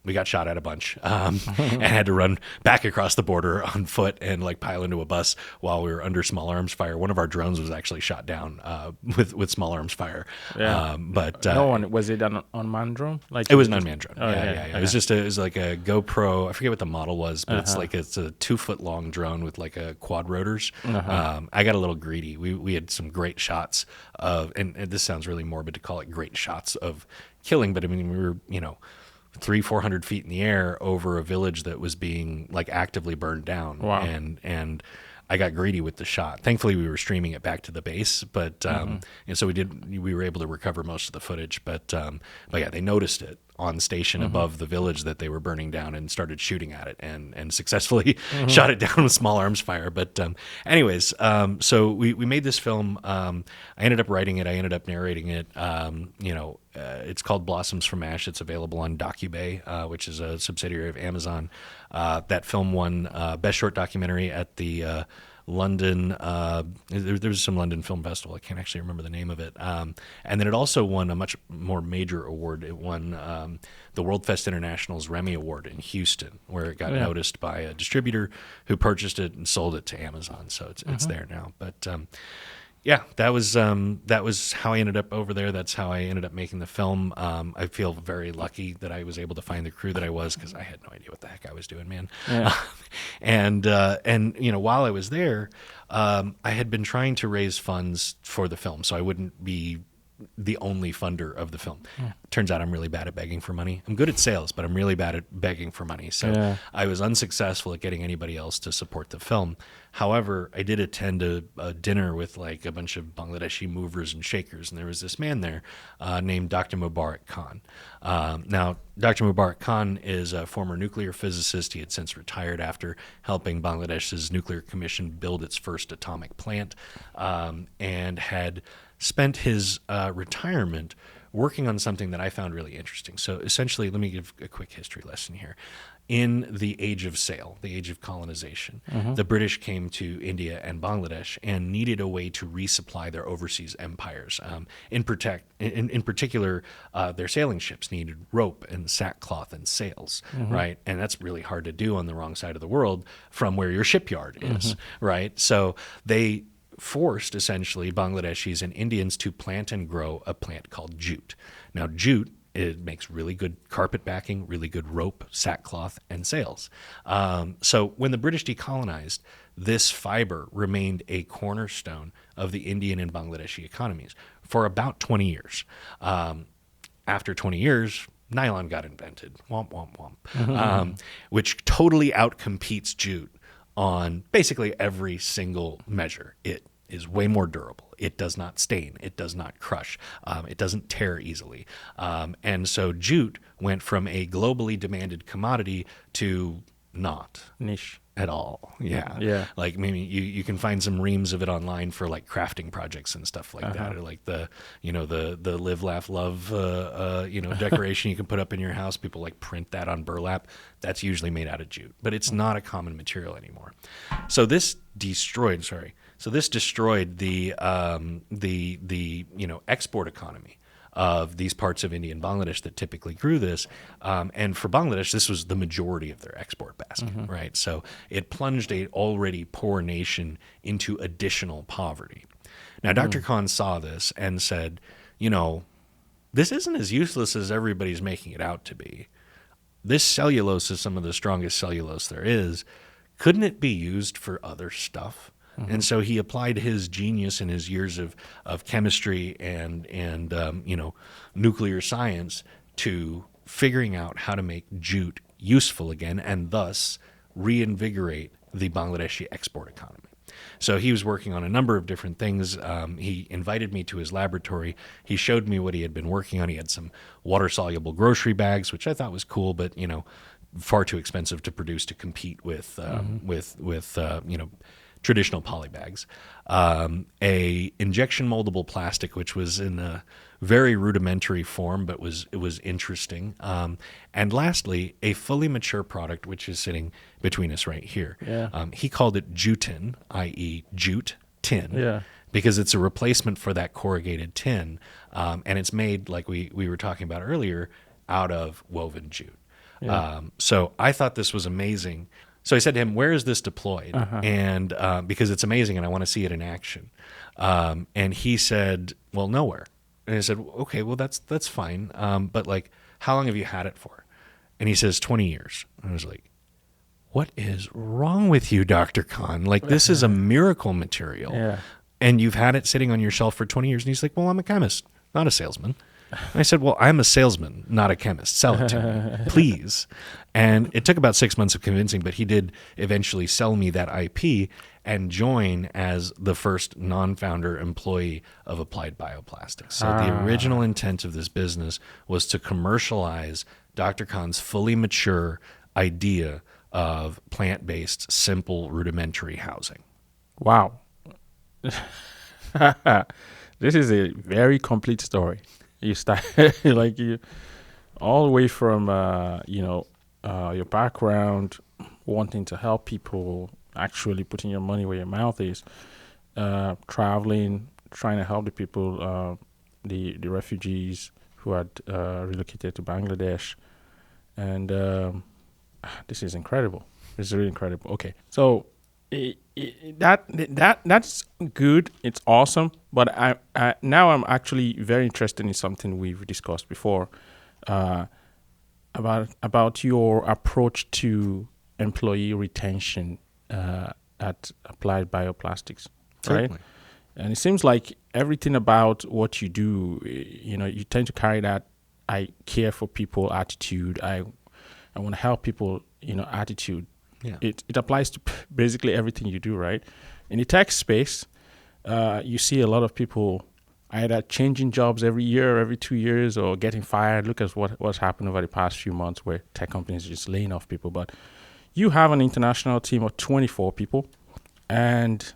We got shot at a bunch, and had to run back across the border on foot and pile into a bus while we were under small arms fire. One of our drones was actually shot down with small arms fire. But no one was it an unmanned drone? It was an unmanned drone. It was just it was a GoPro. I forget what the model was, but it's a 2-foot long drone with a quad rotors. I got a little greedy. We had some great shots of, and this sounds really morbid to call it great shots of killing, but I mean, we were 300-400 feet in the air over a village that was being actively burned down. Wow. And I got greedy with the shot. Thankfully, we were streaming it back to the base, but and so we were able to recover most of the footage. But yeah, they noticed it on station above the village that they were burning down and started shooting at it and successfully shot it down with small arms fire. But anyways, so we made this film. I ended up writing it. I ended up narrating it. It's called Blossoms from Ash. It's available on Docubay, which is a subsidiary of Amazon. That film won Best Short Documentary at the London, there was some London Film Festival. I can't actually remember the name of it. And then it also won a much more major award. It won the World Fest International's Remy Award in Houston, where it got noticed by a distributor who purchased it and sold it to Amazon. So it's there now. But Yeah, that was how I ended up over there. That's how I ended up making the film. I feel very lucky that I was able to find the crew that I was, because I had no idea what the heck I was doing, man. Yeah. And while I was there, I had been trying to raise funds for the film, so I wouldn't be the only funder of the film. Turns out I'm really bad at begging for money. I'm good at sales, but I'm really bad at begging for money. So Yeah. I was unsuccessful at getting anybody else to support the film. However, I did attend a dinner with like a bunch of Bangladeshi movers and shakers, and there was this man there named Dr. Mubarak Khan. Now, Dr. Mubarak Khan is a former nuclear physicist. He had since retired after helping Bangladesh's nuclear commission build its first atomic plant, and had spent his retirement working on something that I found really interesting. So essentially, let me give a quick history lesson here. In the age of sail, the age of colonization, the British came to India and Bangladesh and needed a way to resupply their overseas empires. In particular, their sailing ships needed rope and sackcloth and sails, right? And that's really hard to do on the wrong side of the world from where your shipyard is, right? So they forced essentially Bangladeshis and Indians to plant and grow a plant called jute. Now, jute, it makes really good carpet backing, really good rope, sackcloth, and sails. So when the British decolonized, this fiber remained a cornerstone of the Indian and Bangladeshi economies for about 20 years. After 20 years, nylon got invented, womp, womp, womp, which totally outcompetes jute on basically every single measure. It is way more durable. It does not stain. It does not crush. It doesn't tear easily. And so jute went from a globally demanded commodity to not Niche. at all. Yeah. Yeah. Like maybe you can find some reams of it online for like crafting projects and stuff like that, or like the live, laugh, love, decoration you can put up in your house. People like print that on burlap. That's usually made out of jute, but it's not a common material anymore. So this destroyed the export economy of these parts of India and Bangladesh that typically grew this. And for Bangladesh, this was the majority of their export basket, right? So it plunged a already poor nation into additional poverty. Now, Dr. Khan saw this and said, this isn't as useless as everybody's making it out to be. This cellulose is some of the strongest cellulose there is. Couldn't it be used for other stuff? And so he applied his genius and his years of chemistry and nuclear science to figuring out how to make jute useful again, and thus reinvigorate the Bangladeshi export economy. So he was working on a number of different things. He invited me to his laboratory. He showed me what he had been working on. He had some water-soluble grocery bags, which I thought was cool, but far too expensive to produce to compete with traditional poly bags, a injection moldable plastic, which was in a very rudimentary form, but it was interesting. And lastly, a fully mature product, which is sitting between us right here. Yeah. He called it Jutin, i.e. jute tin. Yeah. Because it's a replacement for that corrugated tin. And it's made, like we were talking about earlier, out of woven jute. Yeah. So I thought this was amazing. So I said to him, where is this deployed? And because it's amazing and I want to see it in action. And he said, well, nowhere. And I said, okay, well, that's fine. But like, how long have you had it for? And he says, 20 years. And I was like, what is wrong with you, Dr. Khan? Like, this is a miracle material. Yeah. And you've had it sitting on your shelf for 20 years. And he's like, well, I'm a chemist, not a salesman. And I said, well, I'm a salesman, not a chemist. Sell it to me, please. And it took about 6 months of convincing, but he did eventually sell me that IP and join as the first non-founder employee of Applied Bioplastics. So the original intent of this business was to commercialize Dr. Khan's fully mature idea of plant-based, simple, rudimentary housing. Wow. This is a very complete story. You start all the way from your background, wanting to help people, actually putting your money where your mouth is, traveling, trying to help the people, the refugees who had relocated to Bangladesh, and this is incredible. This is really incredible. Okay, so That's good. It's awesome. But I now I'm actually very interested in something we've discussed before, uh, about your approach to employee retention at Applied Bioplastics, right? Certainly. And it seems like everything about what you do, you tend to carry that I care for people attitude. I want to help people, attitude. Yeah. It applies to basically everything you do, right? In the tech space, you see a lot of people either changing jobs every year, or every 2 years, or getting fired. Look at what's happened over the past few months, where tech companies are just laying off people. But you have an international team of 24 people, and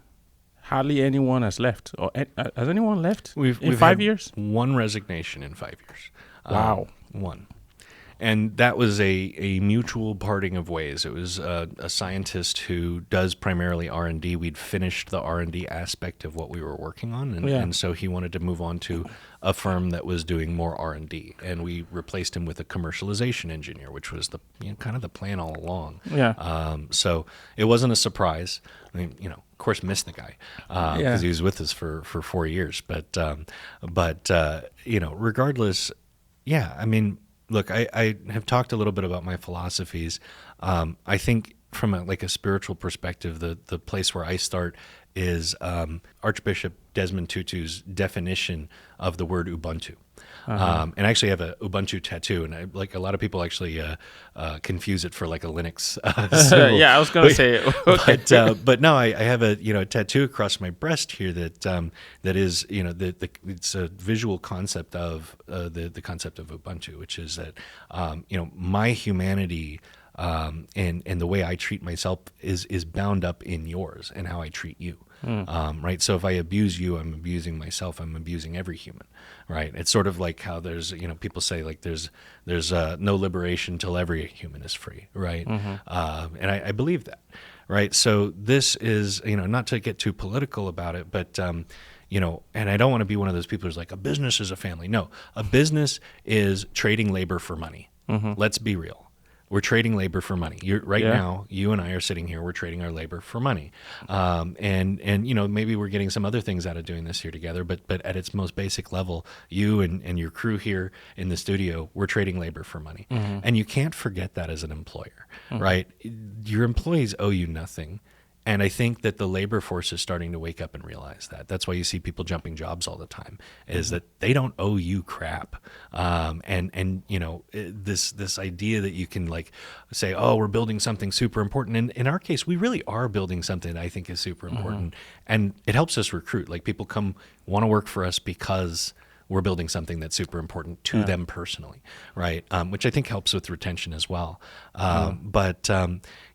hardly anyone has left. Or has anyone left We've in 5 had years? one resignation in 5 years. Wow. One. And that was a mutual parting of ways. It was a scientist who does primarily R&D. We'd finished the R&D aspect of what we were working on, and so he wanted to move on to a firm that was doing more R&D. And we replaced him with a commercialization engineer, which was kind of the plan all along. Yeah. So it wasn't a surprise. I mean, of course, missed the guy because he was with us for 4 years. But regardless, yeah, I mean. Look, I have talked a little bit about my philosophies. I think from a spiritual perspective, the place where I start is Archbishop Desmond Tutu's definition of the word Ubuntu. And I actually have a Ubuntu tattoo, and a lot of people actually confuse it for like a Linux symbol. Yeah, I was going to say it. Okay. But no, I have a tattoo across my breast here that is it's a visual concept of the concept of Ubuntu, which is that my humanity and the way I treat myself is bound up in yours and how I treat you. Right. So if I abuse you, I'm abusing myself. I'm abusing every human. Right. It's sort of like how there's, people say like there's no liberation till every human is free. Right. And I believe that. Right. So this is, not to get too political about it, but, and I don't want to be one of those people who's like a business is a family. No, a business is trading labor for money. Let's be real. We're trading labor for money. Now, you and I are sitting here. We're trading our labor for money, and maybe we're getting some other things out of doing this here together. But at its most basic level, you and your crew here in the studio, we're trading labor for money, and you can't forget that as an employer, right? Your employees owe you nothing. And I think that the labor force is starting to wake up and realize that. That's why you see people jumping jobs all the time, is that they don't owe you crap. This idea that you can like say, oh, we're building something super important. And in our case, we really are building something that I think is super important. And it helps us recruit. Like people want to work for us because we're building something that's super important to them personally, right? Which I think helps with retention as well. But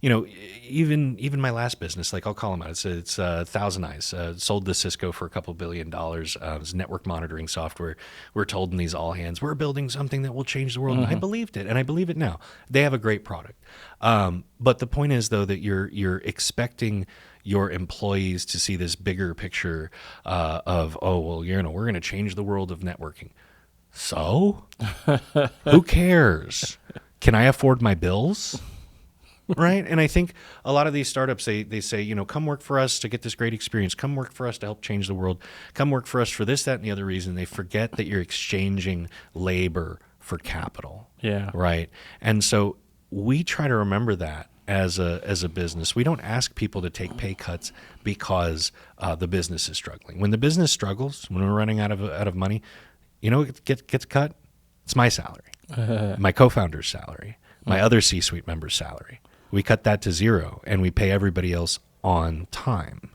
even my last business, like I'll call them out. It's Thousand Eyes. Sold to Cisco for a couple $2 billion. It's network monitoring software. We're told in these all hands, we're building something that will change the world. And I believed it, and I believe it now. They have a great product. But the point is, though, that you're expecting your employees to see this bigger picture of, we're going to change the world of networking. So who cares? Can I afford my bills? Right. And I think a lot of these startups, they say, come work for us to get this great experience. Come work for us to help change the world. Come work for us for this, that, and the other reason. They forget that you're exchanging labor for capital. Yeah. Right. And so we try to remember that. As a business, we don't ask people to take pay cuts because the business is struggling. When the business struggles, when we're running out of money, what gets cut? It's my salary, my co-founder's salary, my other C-suite member's salary. We cut that to zero, and we pay everybody else on time.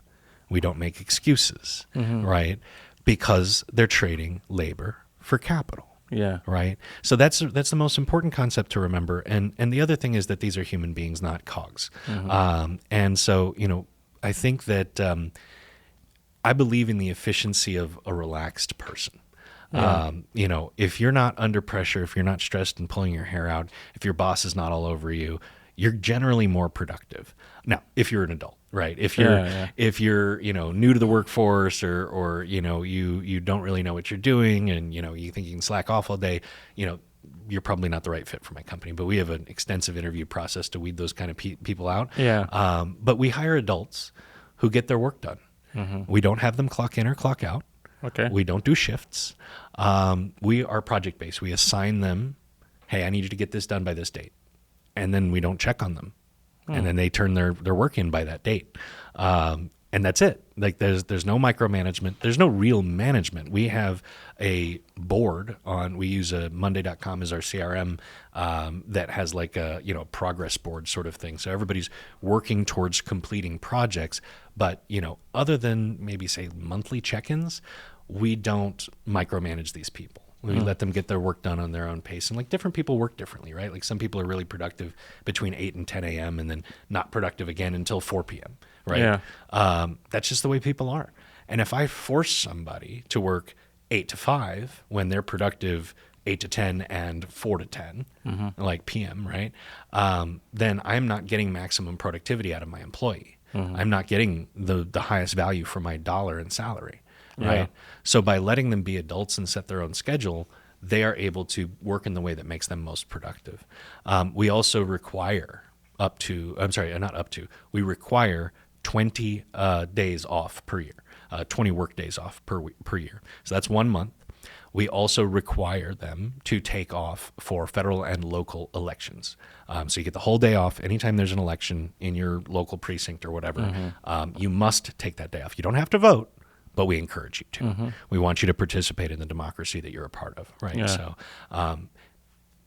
We don't make excuses, right? Because they're trading labor for capital. Yeah. Right. So that's the most important concept to remember. And the other thing is that these are human beings, not cogs. And so, I think that I believe in the efficiency of a relaxed person. Yeah. If you're not under pressure, if you're not stressed and pulling your hair out, if your boss is not all over you, you're generally more productive. Now, if you're an adult, right? If you're new to the workforce or you don't really know what you're doing and you think you can slack off all day, you're probably not the right fit for my company. But we have an extensive interview process to weed those kind of people out. Yeah. But we hire adults who get their work done. We don't have them clock in or clock out. Okay. We don't do shifts. We are project based. We assign them, hey, I need you to get this done by this date. And then we don't check on them. And then they turn their work in by that date. And that's it. Like there's no micromanagement. There's no real management. We have a board we use a Monday.com as our CRM that has like a progress board sort of thing. So everybody's working towards completing projects. But other than maybe say monthly check-ins, we don't micromanage these people. We let them get their work done on their own pace. And like different people work differently, right? Like some people are really productive between 8 and 10 a.m. and then not productive again until 4 p.m., right? Yeah. That's just the way people are. And if I force somebody to work 8 to 5 when they're productive 8 to 10 and 4 to 10, like p.m., right? Then I'm not getting maximum productivity out of my employee. I'm not getting the highest value for my dollar in salary. Right. Yeah. So by letting them be adults and set their own schedule, they are able to work in the way that makes them most productive. We also require we require 20 days off per year, 20 work days off per year. So that's 1 month. We also require them to take off for federal and local elections. So you get the whole day off. Anytime there's an election in your local precinct or whatever, you must take that day off. You don't have to vote, but we encourage you to. We want you to participate in the democracy that you're a part of, right? Yeah. So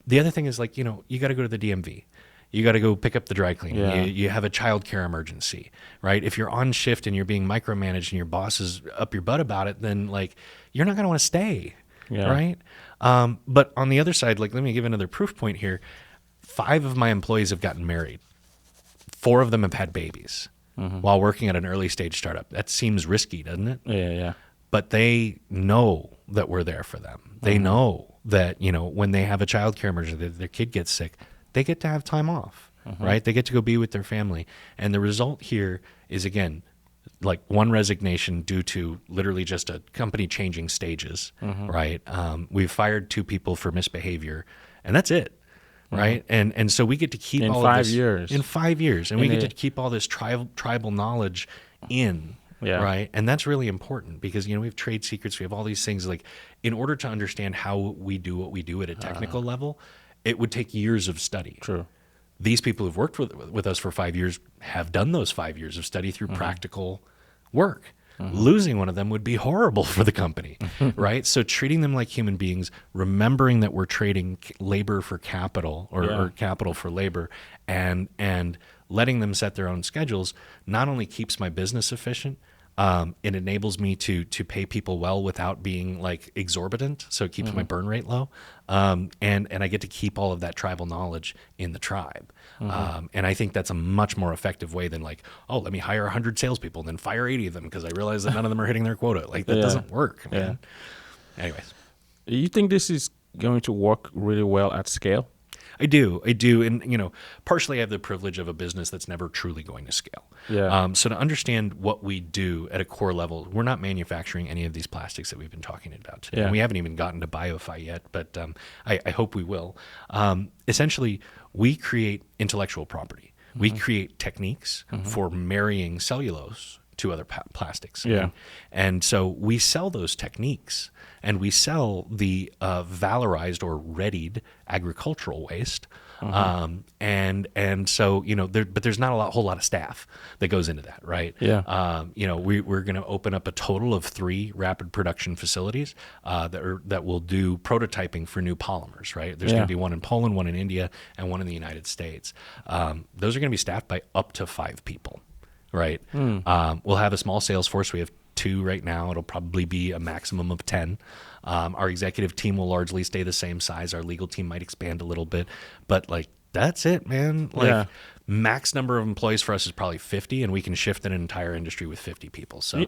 the other thing is like, you got to go to the DMV. You got to go pick up the dry cleaning. Yeah. You have a childcare emergency, right? If you're on shift and you're being micromanaged and your boss is up your butt about it, then like you're not going to want to stay, right? But on the other side, like let me give another proof point here. 5 of my employees have gotten married. 4 of them have had babies. While working at an early stage startup. That seems risky, doesn't it? Yeah. But they know that we're there for them. They know that, when they have a childcare emergency, their kid gets sick, they get to have time off, right? They get to go be with their family. And the result here is, again, like 1 resignation due to literally just a company changing stages, right? We've fired 2 people for misbehavior, and that's it. Right. And so we get to keep in all 5 of this years. In 5 years. And we get to keep all this tribal knowledge in. Yeah. Right. And that's really important because, we have trade secrets. We have all these things like in order to understand how we do what we do at a technical level, it would take years of study. True. These people who've worked with us for 5 years have done those 5 years of study through practical work. Losing one of them would be horrible for the company, right? So treating them like human beings, remembering that we're trading labor for capital or capital for labor, and letting them set their own schedules not only keeps my business efficient, it enables me to pay people well without being like exorbitant. So it keeps my burn rate low. And I get to keep all of that tribal knowledge in the tribe. And I think that's a much more effective way than like, oh, let me hire 100 salespeople and then fire 80 of them because I realize that none of them are hitting their quota. Like that doesn't work, man. Anyways. You think this is going to work really well at scale? I do. And, partially I have the privilege of a business that's never truly going to scale. Yeah. So to understand what we do at a core level, we're not manufacturing any of these plastics that we've been talking about today. Yeah. And we haven't even gotten to BioFi yet, but I hope we will. Essentially, we create intellectual property. We create techniques for marrying cellulose to other plastics. Yeah. And so we sell those techniques, and we sell the valorized or readied agricultural waste. And so, but there's not a whole lot of staff that goes into that, right? Yeah. We're going to open up a total of 3 rapid production facilities that will do prototyping for new polymers, right? There's going to be one in Poland, one in India, and one in the United States. Those are going to be staffed by up to 5 people. Right. We'll have a small sales force. We have 2 right now. It'll probably be a maximum of 10. Our executive team will largely stay the same size. Our legal team might expand a little bit, but like, that's it, man. Like max number of employees for us is probably 50, and we can shift an entire industry with 50 people. So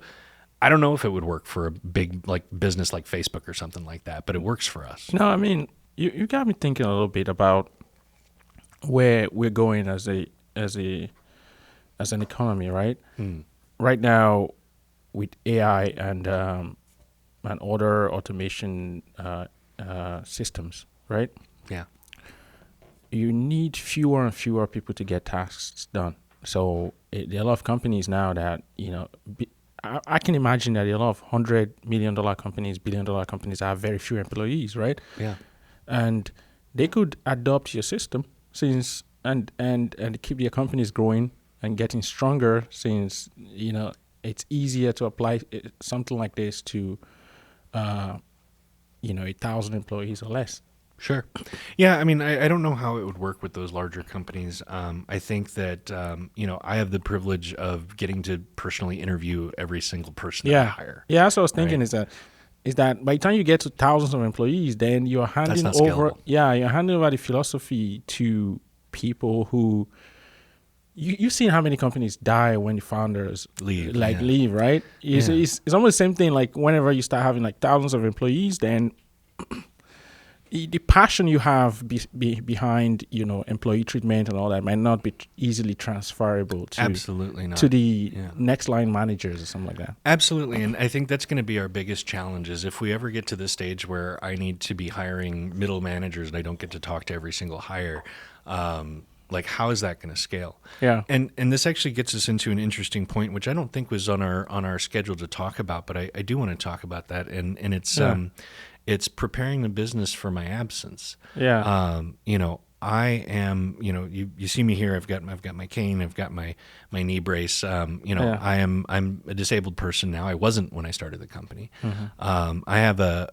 I don't know if it would work for a big like business like Facebook or something like that, but it works for us. No, I mean, you got me thinking a little bit about where we're going as an economy, right? Right now, with AI and other automation systems, right? Yeah. You need fewer and fewer people to get tasks done. So there are a lot of companies now that, I can imagine that there are a lot of $100 million companies, $1 billion companies that have very few employees, right? Yeah. And they could adopt your system and keep their companies growing and getting stronger, since it's easier to apply something like this to 1,000 employees or less. Sure. Yeah, I mean, I don't know how it would work with those larger companies. I think that, I have the privilege of getting to personally interview every single person that I hire. Yeah, that's what I was thinking, Right. is that by the time you get to thousands of employees, then you're handing That's not over scalable. you're handing over the philosophy to people who you've seen how many companies die when the founders Leave, leave, right? It's almost the same thing. Like whenever you start having like thousands of employees, then the passion you have behind employee treatment and all that might not be easily transferable to Absolutely not. to the next line managers or something like that. Absolutely. And I think that's going to be our biggest challenge is if we ever get to the stage where I need to be hiring middle managers and I don't get to talk to every single hire, like how is that going to scale? Yeah. And this actually gets us into an interesting point, which I don't think was on our schedule to talk about, but I do want to talk about that. And it's preparing the business for my absence. Yeah. I am, you see me here. I've got my cane. I've got my knee brace. I'm a disabled person now. I wasn't when I started the company. Mm-hmm. I have a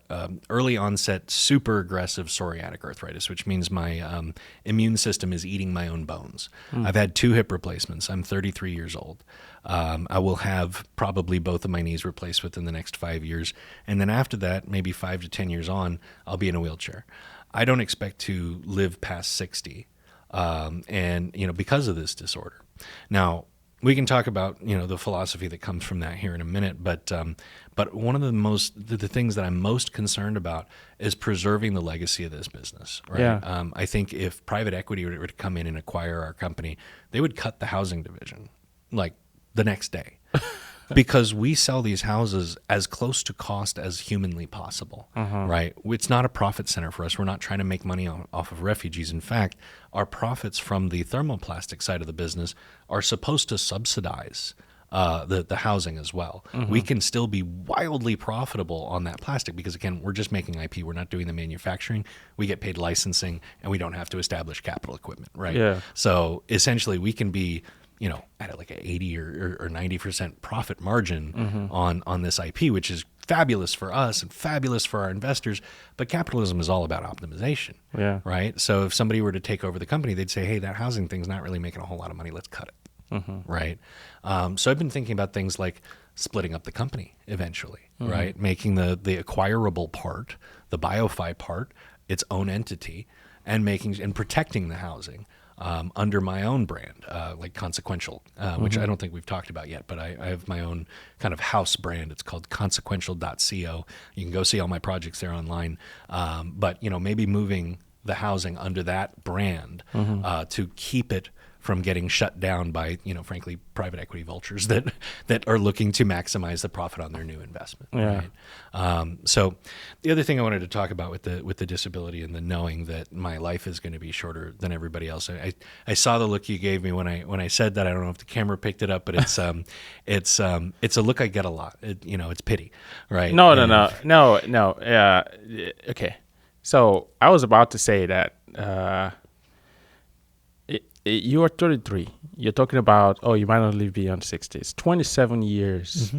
early onset super aggressive psoriatic arthritis, which means my immune system is eating my own bones. I've had 2 hip replacements. I'm 33 years old. I will have probably both of my knees replaced within the next 5 years. And then after that, maybe 5 to 10 years on, I'll be in a wheelchair. I don't expect to live past 60, because of this disorder. Now, we can talk about, the philosophy that comes from that here in a minute, but one of the things that I'm most concerned about is preserving the legacy of this business, right? Yeah. I think if private equity were to come in and acquire our company, they would cut the housing division, like the next day. Because we sell these houses as close to cost as humanly possible, right? It's not a profit center for us. We're not trying to make money off of refugees. In fact, our profits from the thermoplastic side of the business are supposed to subsidize the housing as well. We can still be wildly profitable on that plastic because, again, we're just making IP. We're not doing the manufacturing. We get paid licensing, and we don't have to establish capital equipment, right? Yeah. So essentially, we can be at like an 80 or 90% profit margin on this IP, which is fabulous for us and fabulous for our investors. But capitalism is all about optimization, right? So if somebody were to take over the company, they'd say, hey, that housing thing's not really making a whole lot of money. Let's cut it, right? So I've been thinking about things like splitting up the company eventually, right? Making the acquirable part, the BioFi part, its own entity, and protecting the housing. Under my own brand, like Consequential, which I don't think we've talked about yet, but I have my own kind of house brand. It's called consequential.co. You can go see all my projects there online. But, maybe moving the housing under that brand to keep it from getting shut down by, frankly, private equity vultures that are looking to maximize the profit on their new investment. Yeah. Right? So the other thing I wanted to talk about with the disability and the knowing that my life is going to be shorter than everybody else. I saw the look you gave me when I said that. I don't know if the camera picked it up, but it's a look I get a lot. It's pity, right? No. Okay. So I was about to say that you are 33. You're talking about, you might not live beyond 60. It's 27 years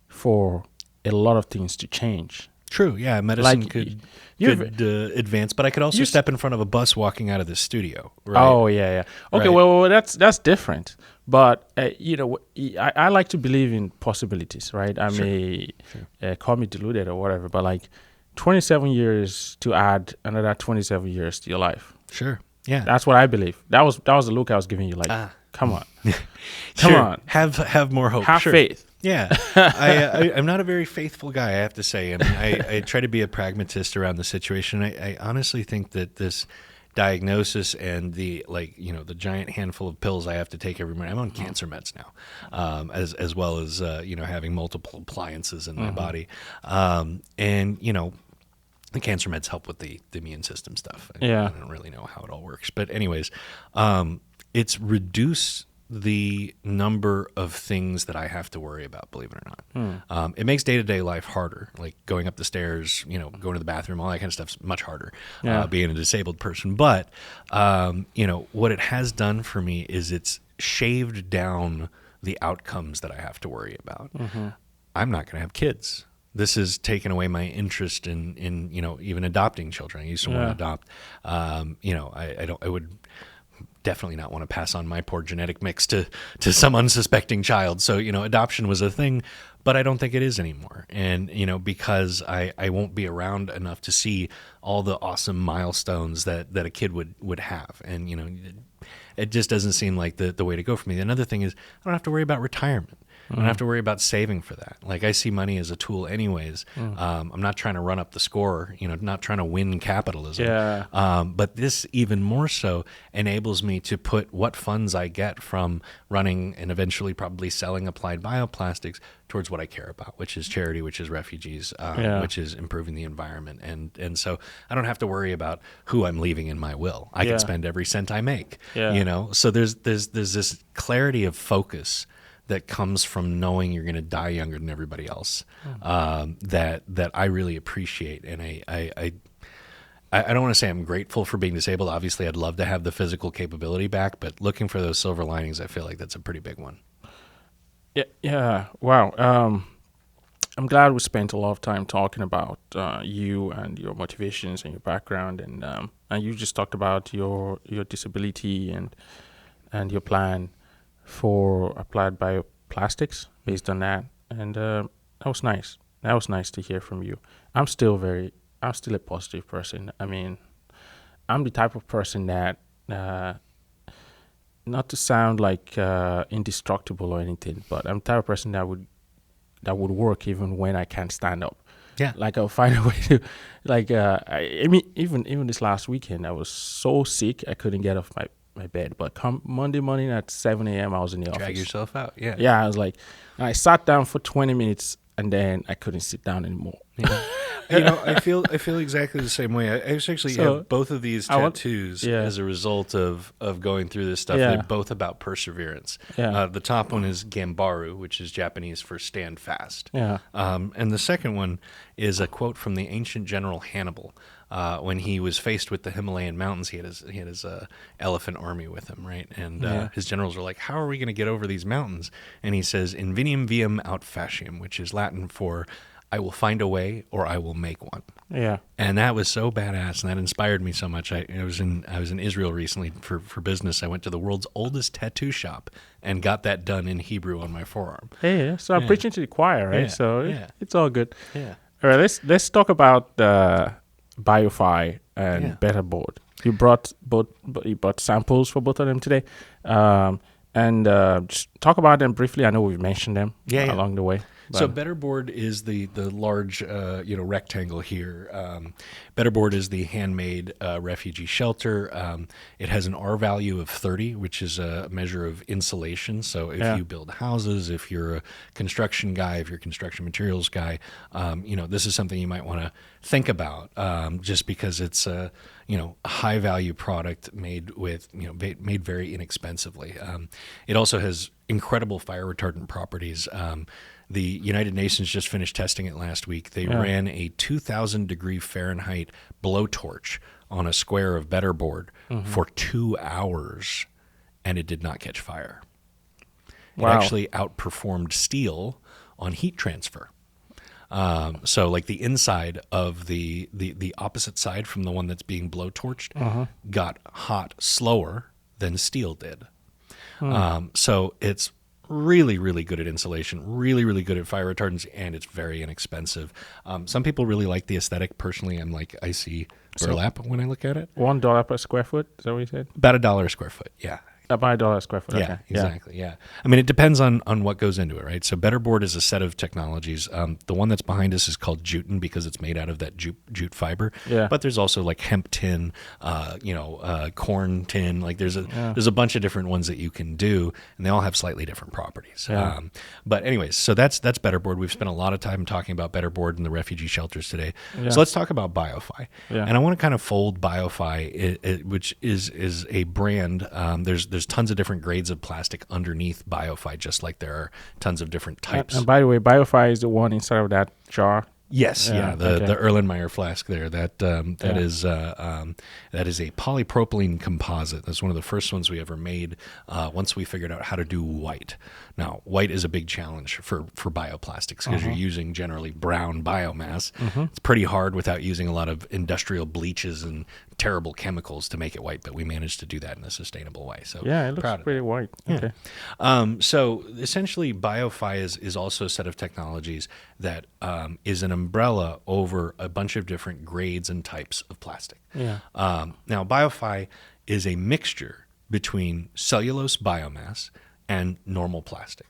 for a lot of things to change. True. Yeah, medicine could advance, but I could also step in front of a bus walking out of the studio. Right? Oh yeah. Okay, right. well that's different. But I like to believe in possibilities, right? I may call me deluded or whatever, but like 27 years to add another 27 years to your life. Sure. Yeah, that's what I believe. That was the look I was giving you. Like, come on, come on, have more hope. Have faith. Yeah, I'm not a very faithful guy, I have to say. I mean, I try to be a pragmatist around the situation. I honestly think that this diagnosis and the giant handful of pills I have to take every morning. I'm on cancer meds now, as well as having multiple appliances in my body, and the cancer meds help with the immune system stuff. I don't really know how it all works. But anyways, it's reduced the number of things that I have to worry about, believe it or not. It makes day-to-day life harder, like going up the stairs, going to the bathroom, all that kind of stuff's much harder, being a disabled person. But, what it has done for me is it's shaved down the outcomes that I have to worry about. I'm not going to have kids. This has taken away my interest in even adopting children. I used to want to adopt. I would definitely not want to pass on my poor genetic mix to some unsuspecting child. So, adoption was a thing, but I don't think it is anymore. And, because I won't be around enough to see all the awesome milestones that a kid would have. And, it just doesn't seem like the way to go for me. Another thing is I don't have to worry about retirement. I don't have to worry about saving for that. Like, I see money as a tool anyways. I'm not trying to run up the score, not trying to win capitalism. But this even more so enables me to put what funds I get from running and eventually probably selling Applied Bioplastics towards what I care about, which is charity, which is refugees, which is improving the environment. And so I don't have to worry about who I'm leaving in my will. I can spend every cent I make, So there's this clarity of focus that comes from knowing you're going to die younger than everybody else, that I really appreciate. And I don't want to say I'm grateful for being disabled. Obviously, I'd love to have the physical capability back, but looking for those silver linings, I feel like that's a pretty big one. Yeah. Wow. I'm glad we spent a lot of time talking about you and your motivations and your background, and you just talked about your disability and your plan for Applied Bioplastics based on that, and that was nice. That was nice to hear from you. I'm still a positive person. I mean, I'm the type of person that, not to sound like indestructible or anything, but I'm the type of person that would work even when I can't stand up. Yeah. Like, I'll find a way to, I mean, even this last weekend, I was so sick I couldn't get off my bed. But come Monday morning at 7 a.m., I was in the office. Drag yourself out, yeah. Yeah, I was like, I sat down for 20 minutes and then I couldn't sit down anymore. Yeah. I feel exactly the same way. I actually have both of these tattoos as a result of going through this stuff. They're both about perseverance. The top one is Gambaru, which is Japanese for stand fast. And the second one is a quote from the ancient general Hannibal. When he was faced with the Himalayan mountains, he had his elephant army with him, right? And his generals were like, "How are we going to get over these mountains?" And he says, "Inveniam viam aut fasciam," which is Latin for "I will find a way, or I will make one." Yeah. And that was so badass, and that inspired me so much. I was in Israel recently for business. I went to the world's oldest tattoo shop and got that done in Hebrew on my forearm. Hey, so I'm preaching to the choir, right? It's all good. Yeah. All right, let's talk about BioFi and Betterboard. You brought samples for both of them today, and just talk about them briefly. I know we've mentioned them along the way. So Betterboard is the large rectangle here. Betterboard is the handmade refugee shelter. It has an R value of 30, which is a measure of insulation. So if you build houses, if you're a construction guy, if you're a construction materials guy, this is something you might want to think about, just because it's a high value product made made very inexpensively. It also has incredible fire retardant properties. The United Nations just finished testing it last week. They ran a 2,000 degree Fahrenheit blowtorch on a square of Betterboard for 2 hours, and it did not catch fire. Wow. It actually outperformed steel on heat transfer. So like the inside of the opposite side from the one that's being blowtorched got hot slower than steel did. So it's really, really good at insulation, really, really good at fire retardants, and it's very inexpensive. Some people really like the aesthetic. Personally, I'm like, I see burlap when I look at it. $1 per square foot, is that what you said? About $1 a square foot, yeah. About $1 square foot. Yeah, Okay. exactly. Yeah. I mean, it depends on what goes into it, right? So Betterboard is a set of technologies. The one that's behind us is called Jutin because it's made out of that jute fiber. Yeah. But there's also like hemp tin, corn tin. Like there's a bunch of different ones that you can do, and they all have slightly different properties. Yeah. But anyways, so that's Betterboard. We've spent a lot of time talking about Betterboard and the refugee shelters today. Yeah. So let's talk about BioFi. Yeah. And I want to kind of fold BioFi, which is a brand. There's tons of different grades of plastic underneath BioFi, just like there are tons of different types. And by the way, BioFi is the one inside of that jar. Yes, the Erlenmeyer flask there. That is a polypropylene composite. That's one of the first ones we ever made. Once we figured out how to do white. Now, white is a big challenge for bioplastics because you're using generally brown biomass. It's pretty hard without using a lot of industrial bleaches and terrible chemicals to make it white. But we managed to do that in a sustainable way. So yeah, it looks pretty white. Yeah. Okay. So essentially, BioFi is also a set of technologies that is an umbrella over a bunch of different grades and types of plastic. Yeah. Now, BioFi is a mixture between cellulose biomass and normal plastic.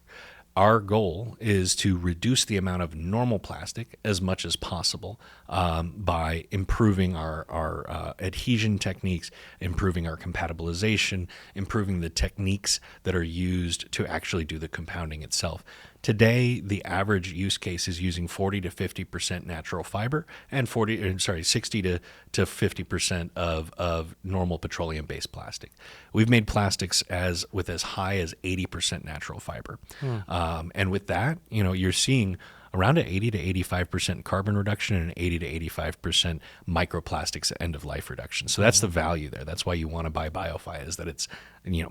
Our goal is to reduce the amount of normal plastic as much as possible by improving our adhesion techniques, improving our compatibilization, improving the techniques that are used to actually do the compounding itself. Today, the average use case is using 40 to 50% natural fiber and 60 to 50% of normal petroleum-based plastic. We've made plastics with as high as 80% natural fiber. And with that, you're seeing around an 80 to 85% carbon reduction and an 80 to 85% microplastics end-of-life reduction. So that's the value there. That's why you want to buy BioFi, is that it's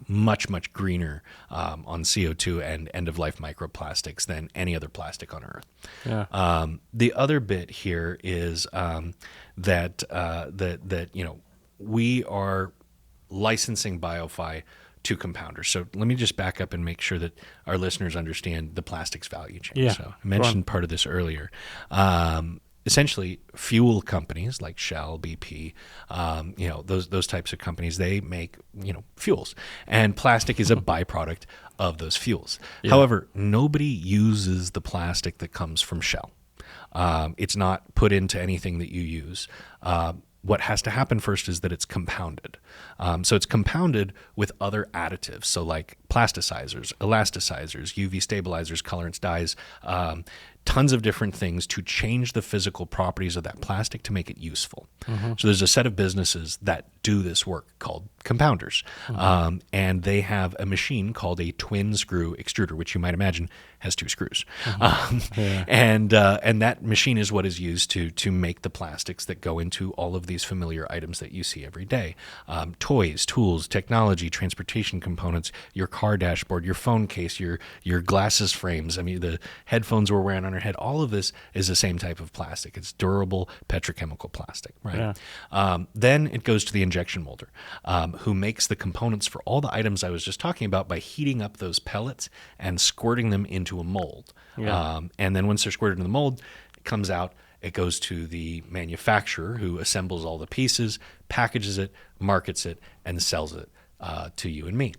much, much greener on CO2 and end-of-life microplastics than any other plastic on Earth. Yeah. The other bit here is that we are licensing BioFi to compounders. So let me just back up and make sure that our listeners understand the plastics value chain. Yeah. So I mentioned part of this earlier. Essentially, fuel companies like Shell, BP, those types of companies, they make fuels, and plastic is a byproduct of those fuels. Yeah. However, nobody uses the plastic that comes from Shell. It's not put into anything that you use. What has to happen first is that it's compounded. So it's compounded with other additives, so like plasticizers, elasticizers, UV stabilizers, colorants, dyes, tons of different things to change the physical properties of that plastic to make it useful. So there's a set of businesses that do this work called compounders. And they have a machine called a twin screw extruder, which you might imagine has two screws. And that machine is what is used to make the plastics that go into all of these familiar items that you see every day. Toys, tools, technology, transportation components, your car dashboard, your phone case, your glasses frames. I mean, the headphones we're wearing on our head, all of this is the same type of plastic. It's durable petrochemical plastic, right? Yeah. Then it goes to the injection molder, who makes the components for all the items I was just talking about by heating up those pellets and squirting them into a mold. Yeah. And then once they're squirted in the mold, it comes out, it goes to the manufacturer who assembles all the pieces, packages it, markets it, and sells it to you and me,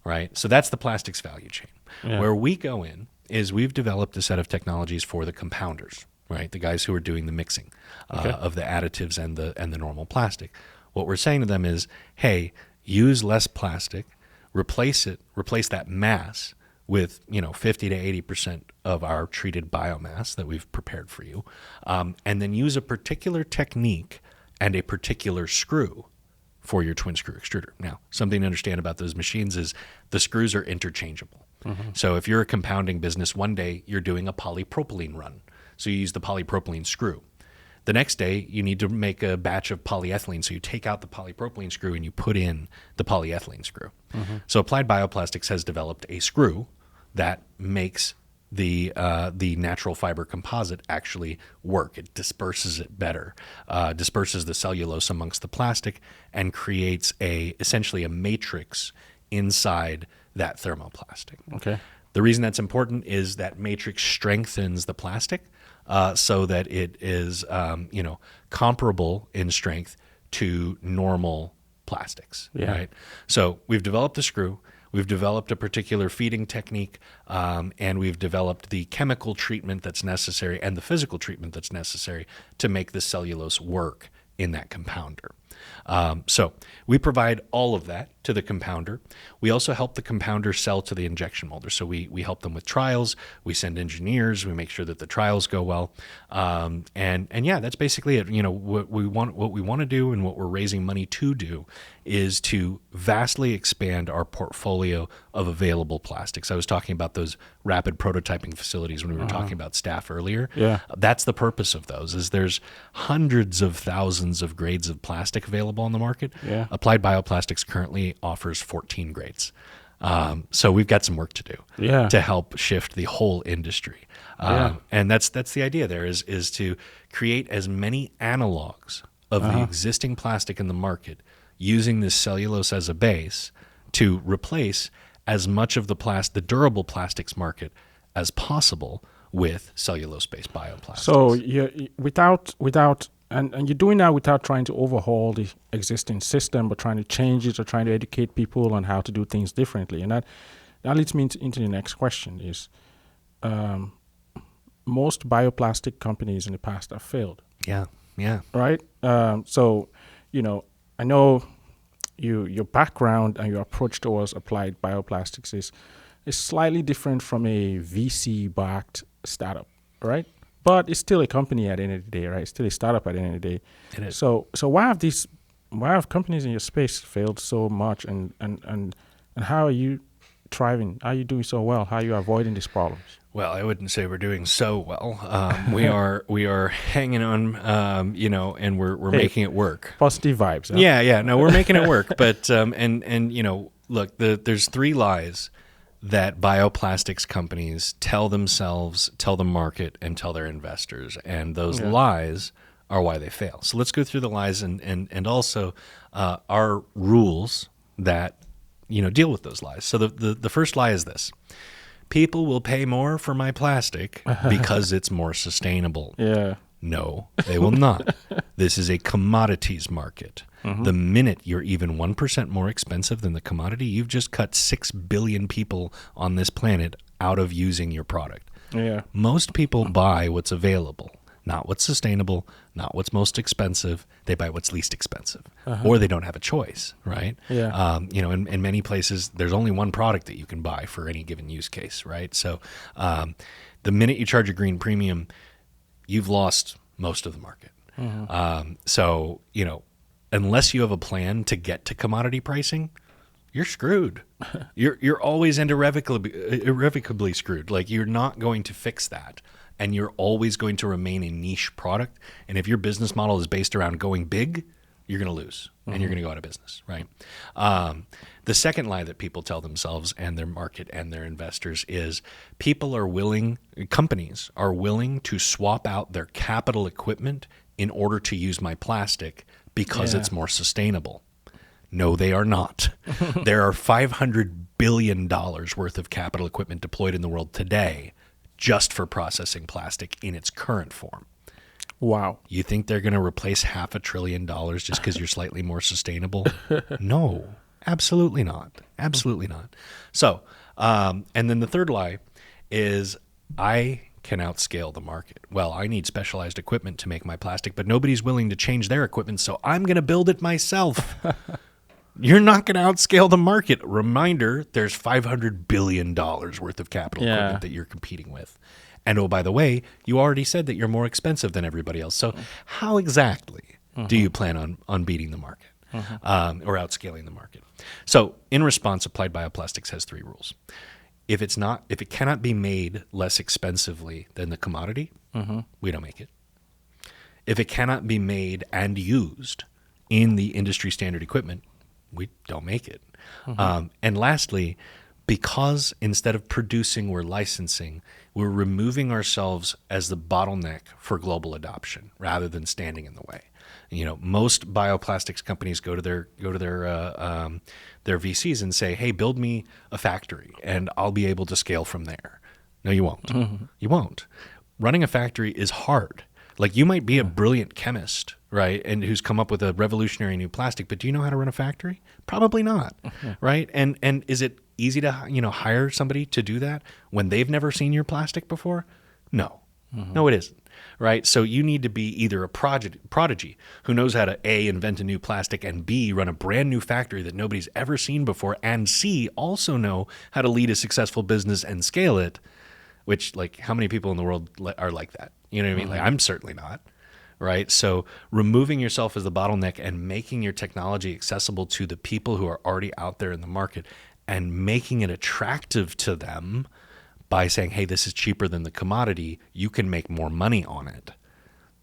right? So that's the plastics value chain. Yeah. Where we go in is we've developed a set of technologies for the compounders, right? The guys who are doing the mixing of the additives and the normal plastic. What we're saying to them is, hey, use less plastic, replace that mass with 50 to 80% of our treated biomass that we've prepared for you, and then use a particular technique and a particular screw for your twin screw extruder. Now, something to understand about those machines is the screws are interchangeable. So if you're a compounding business, one day you're doing a polypropylene run, so you use the polypropylene screw. The next day, you need to make a batch of polyethylene, so you take out the polypropylene screw and you put in the polyethylene screw. So Applied Bioplastics has developed a screw that makes the natural fiber composite actually work. It disperses it better, disperses the cellulose amongst the plastic, and creates essentially a matrix inside that thermoplastic. Okay. The reason that's important is that matrix strengthens the plastic so that it is comparable in strength to normal plastics. Yeah. Right. So we've developed the screw. We've developed a particular feeding technique, and we've developed the chemical treatment that's necessary and the physical treatment that's necessary to make the cellulose work in that compounder. So we provide all of that to the compounder. We also help the compounder sell to the injection molder. So we help them with trials. We send engineers. We make sure that the trials go well. And yeah, that's basically it. What we want to do, and what we're raising money to do, is to vastly expand our portfolio of available plastics. I was talking about those rapid prototyping facilities when we were talking about staff earlier. Yeah. That's the purpose of those. Is there's hundreds of thousands of grades of plastic available on the market. Yeah. Applied Bioplastics currently offers 14 grades. So we've got some work to do to help shift the whole industry. And that's the idea there is to create as many analogs of the existing plastic in the market using this cellulose as a base to replace as much of the durable plastics market as possible with cellulose-based bioplastics. So without and you're doing that without trying to overhaul the existing system, but trying to change it or trying to educate people on how to do things differently. And that leads me into the next question is, most bioplastic companies in the past have failed. Yeah. Right? So, I know your background and your approach towards applied bioplastics is slightly different from a VC-backed startup, right? But it's still a company at the end of the day, right? It's still a startup at the end of the day. It is. So why have companies in your space failed so much, and how are you thriving? How are you doing so well? How are you avoiding these problems? Well, I wouldn't say we're doing so well. We are hanging on, and we're making it work. Positive vibes. Huh? Yeah. No, we're making it work. But look, there's 3 lies that bioplastics companies tell themselves, tell the market, and tell their investors, and those lies are why they fail. So let's go through the lies and also our rules that deal with those lies. So the first lie is this: people will pay more for my plastic because it's more sustainable. Yeah. No, they will not. This is a commodities market. The minute you're even 1% more expensive than the commodity, you've just cut 6 billion people on this planet out of using your product. Yeah. Most people buy what's available, not what's sustainable, not what's most expensive. They buy what's least expensive, or they don't have a choice, right? Yeah. In many places, there's only one product that you can buy for any given use case, right? So the minute you charge a green premium, you've lost most of the market. So, unless you have a plan to get to commodity pricing, you're screwed. You're always irrevocably screwed. Like, you're not going to fix that. And you're always going to remain a niche product. And if your business model is based around going big, you're going to lose and you're going to go out of business, right? The second lie that people tell themselves and their market and their investors is companies are willing to swap out their capital equipment in order to use my plastic because it's more sustainable. No, they are not. There are $500 billion worth of capital equipment deployed in the world today just for processing plastic in its current form. Wow. You think they're going to replace $500 billion just because you're slightly more sustainable? No, absolutely not. Absolutely not. So, and then the third lie is I can outscale the market. Well, I need specialized equipment to make my plastic, but nobody's willing to change their equipment, so I'm going to build it myself. You're not going to outscale the market. Reminder, there's $500 billion worth of capital equipment that you're competing with. And oh, by the way, you already said that you're more expensive than everybody else. So how exactly do you plan on beating the market or outscaling the market? So in response, Applied Bioplastics has 3 rules. If it cannot be made less expensively than the commodity, we don't make it. If it cannot be made and used in the industry standard equipment, we don't make it. And lastly, because instead of producing, we're licensing, we're removing ourselves as the bottleneck for global adoption rather than standing in the way. Most bioplastics companies go to their VCs and say, "Hey, build me a factory, and I'll be able to scale from there." No, you won't. You won't. Running a factory is hard. Like, you might be a brilliant chemist, right, and who's come up with a revolutionary new plastic, but do you know how to run a factory? Probably not, right? And is it easy to, hire somebody to do that when they've never seen your plastic before? No. No, it isn't. Right? So you need to be either a prodigy who knows how to A, invent a new plastic, and B, run a brand new factory that nobody's ever seen before, and C, also know how to lead a successful business and scale it, which, like, how many people in the world are like that? You know what I mean? Like, I'm certainly not. Right? So removing yourself as the bottleneck and making your technology accessible to the people who are already out there in the market and making it attractive to them by saying, hey, this is cheaper than the commodity, you can make more money on it.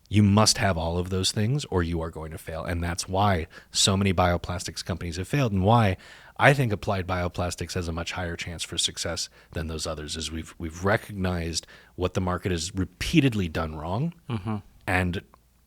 You must have all of those things or you are going to fail. And that's why so many bioplastics companies have failed, and why I think Applied Bioplastics has a much higher chance for success than those others, is we've recognized what the market has repeatedly done wrong and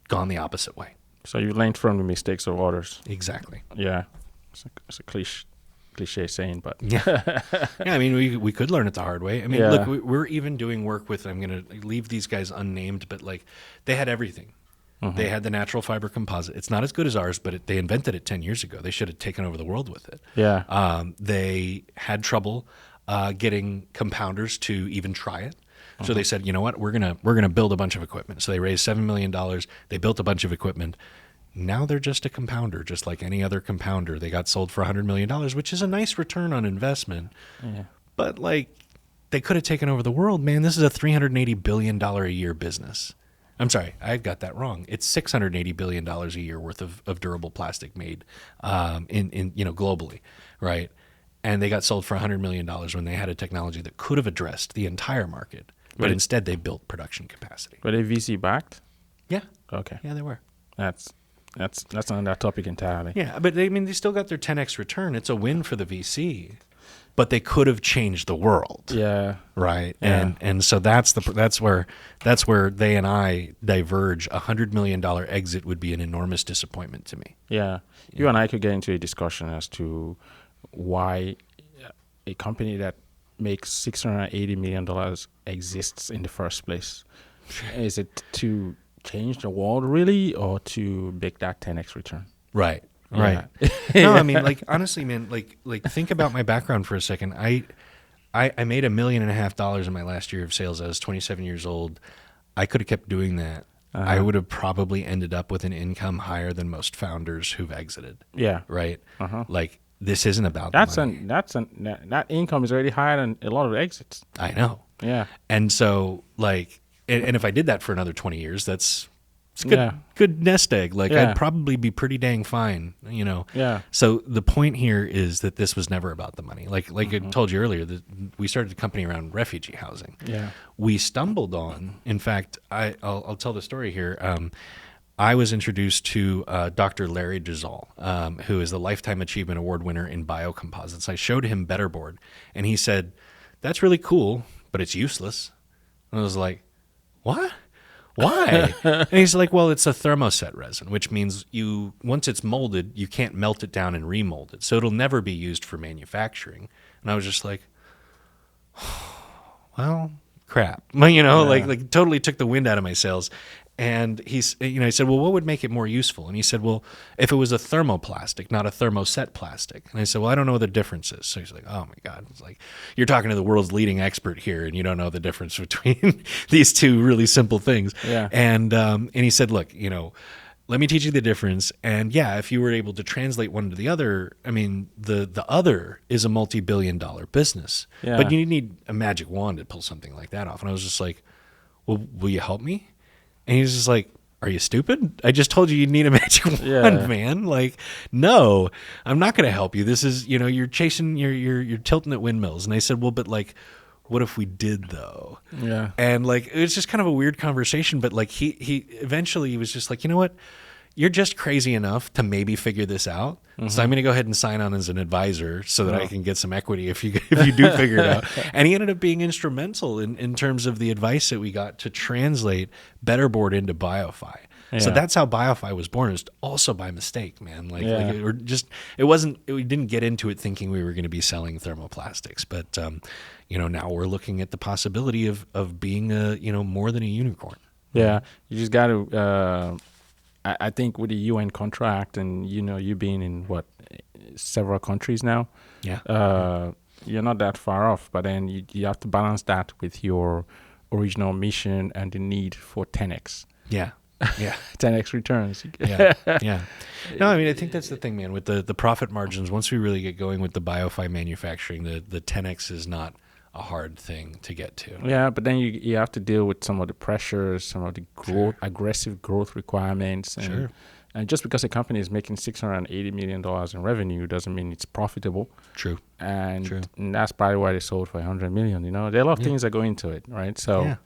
gone the opposite way. So you learned from the mistakes of others. Exactly. Yeah. It's a cliche saying, but yeah. I mean, we could learn it the hard way. I mean, Yeah. look, we're even doing work with, I'm going to leave these guys unnamed, but like they had everything. They had the natural fiber composite. It's not as good as ours, but they invented it 10 years ago. They should have taken over the world with it. Yeah. They had trouble getting compounders to even try it. So they said, you know what, we're gonna build a bunch of equipment. So they raised $7 million. They built a bunch of equipment. Now they're just a compounder, just like any other compounder. They got sold for $100 million, which is a nice return on investment. Yeah. But like, they could have taken over the world, man. This is a $380 billion a year business. I'm sorry, I got that wrong. It's $680 billion a year worth of durable plastic made in globally, right? And they got sold for $100 million when they had a technology that could have addressed the entire market. But instead, they built production capacity. Were they VC backed? Yeah. Okay. Yeah, they were. That's another topic entirely. Yeah, but they still got their 10x return. It's a win for the VC, but they could have changed the world. Yeah. Right. Yeah. And so that's where they and I diverge. $100 million exit would be an enormous disappointment to me. Yeah. You and I could get into a discussion as to why a company that makes $680 million exists in the first place. Is it to change the world really, or to make that 10x return? Right. Yeah. Right. No, I mean, like, honestly, man, like think about my background for a second. I made $1.5 million in my last year of sales. I was 27 years old. I could have kept doing that. I would have probably ended up with an income higher than most founders who've exited. Yeah. Right. Like, this isn't about that income is already higher than a lot of exits. I know. Yeah. And so, like, and if I did that for another 20 years, it's good nest egg. Like, I'd probably be pretty dang fine, Yeah. So the point here is that this was never about the money. Like I told you earlier, that we started a company around refugee housing. Yeah. We stumbled on, in fact, I'll tell the story here. I was introduced to Dr. Larry Dizal, who is the Lifetime Achievement Award winner in biocomposites. I showed him Betterboard, and he said, "That's really cool, but it's useless." And I was like, "What? Why?" And he's like, "Well, it's a thermoset resin, which means once it's molded, you can't melt it down and remold it, so it'll never be used for manufacturing." And I was just like, "Well, crap," like totally took the wind out of my sails. And he said, "Well, what would make it more useful?" And he said, "Well, if it was a thermoplastic, not a thermoset plastic." And I said, "Well, I don't know what the difference is." So he's like, "Oh my God." It's like, you're talking to the world's leading expert here and you don't know the difference between these two really simple things. Yeah. And he said, "Look, let me teach you the difference. And yeah, if you were able to translate one to the other, I mean, the other is a multi-billion-dollar business. Yeah. But you need a magic wand to pull something like that off." And I was just like, "Well, will you help me?" And he's just like, "Are you stupid? I just told you need a magic wand, man. Like, no, I'm not going to help you. This is, you're chasing, you're tilting at windmills." And I said, "Well, but like, what if we did though?" Yeah. And like, it was just kind of a weird conversation, but like he eventually was just like, "You know what? You're just crazy enough to maybe figure this out. So I'm going to go ahead and sign on as an advisor so that I can get some equity if you do figure it out." And he ended up being instrumental in terms of the advice that we got to translate Betterboard into BioFi. Yeah. So that's how BioFi was born. It was also by mistake, man. We didn't get into it thinking we were going to be selling thermoplastics, but now we're looking at the possibility of being more than a unicorn. Yeah, you just got to. I think with the UN contract and you being in several countries now, you're not that far off. But then you have to balance that with your original mission and the need for 10x. Yeah. Yeah. 10x returns. Yeah. Yeah. No, I mean, I think that's the thing, man, with the profit margins. Once we really get going with the BioFi manufacturing, the 10x is not a hard thing to get to. Yeah, but then you have to deal with some of the pressures, some of the growth, aggressive growth requirements. And, and just because a company is making $680 million in revenue doesn't mean it's profitable. True. And that's probably why they sold for $100 million. You know, there are a lot of things that go into it, right? So,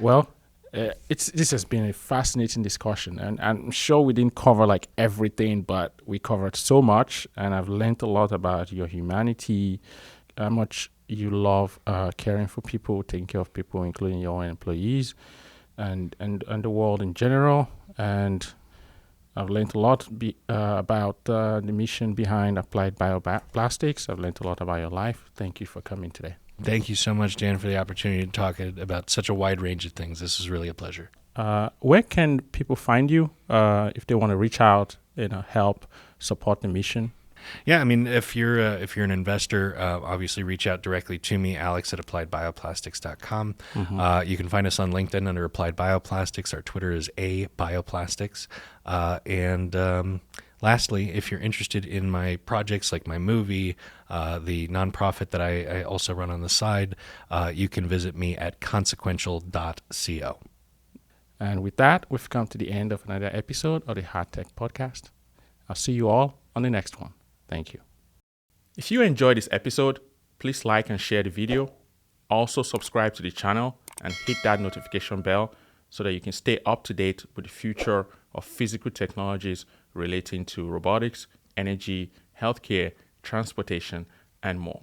well, this has been a fascinating discussion, and I'm sure we didn't cover like everything, but we covered so much, and I've learned a lot about your humanity, how much you love caring for people, taking care of people, including your own employees, and the world in general. And I've learned a lot about the mission behind Applied Bioplastics. I've learned a lot about your life. Thank you for coming today. Thank you so much, Dan, for the opportunity to talk about such a wide range of things. This is really a pleasure. Where can people find you if they want to reach out, help support the mission? Yeah, I mean, if you're an investor, obviously reach out directly to me, Alex at appliedbioplastics.com. Mm-hmm. You can find us on LinkedIn under Applied Bioplastics. Our Twitter is @bioplastics. Lastly, if you're interested in my projects like my movie, the nonprofit that I also run on the side, you can visit me at consequential.co. And with that, we've come to the end of another episode of the Hard Tech Podcast. I'll see you all on the next one. Thank you. If you enjoyed this episode, please like and share the video. Also subscribe to the channel and hit that notification bell so that you can stay up to date with the future of physical technologies relating to robotics, energy, healthcare, transportation, and more.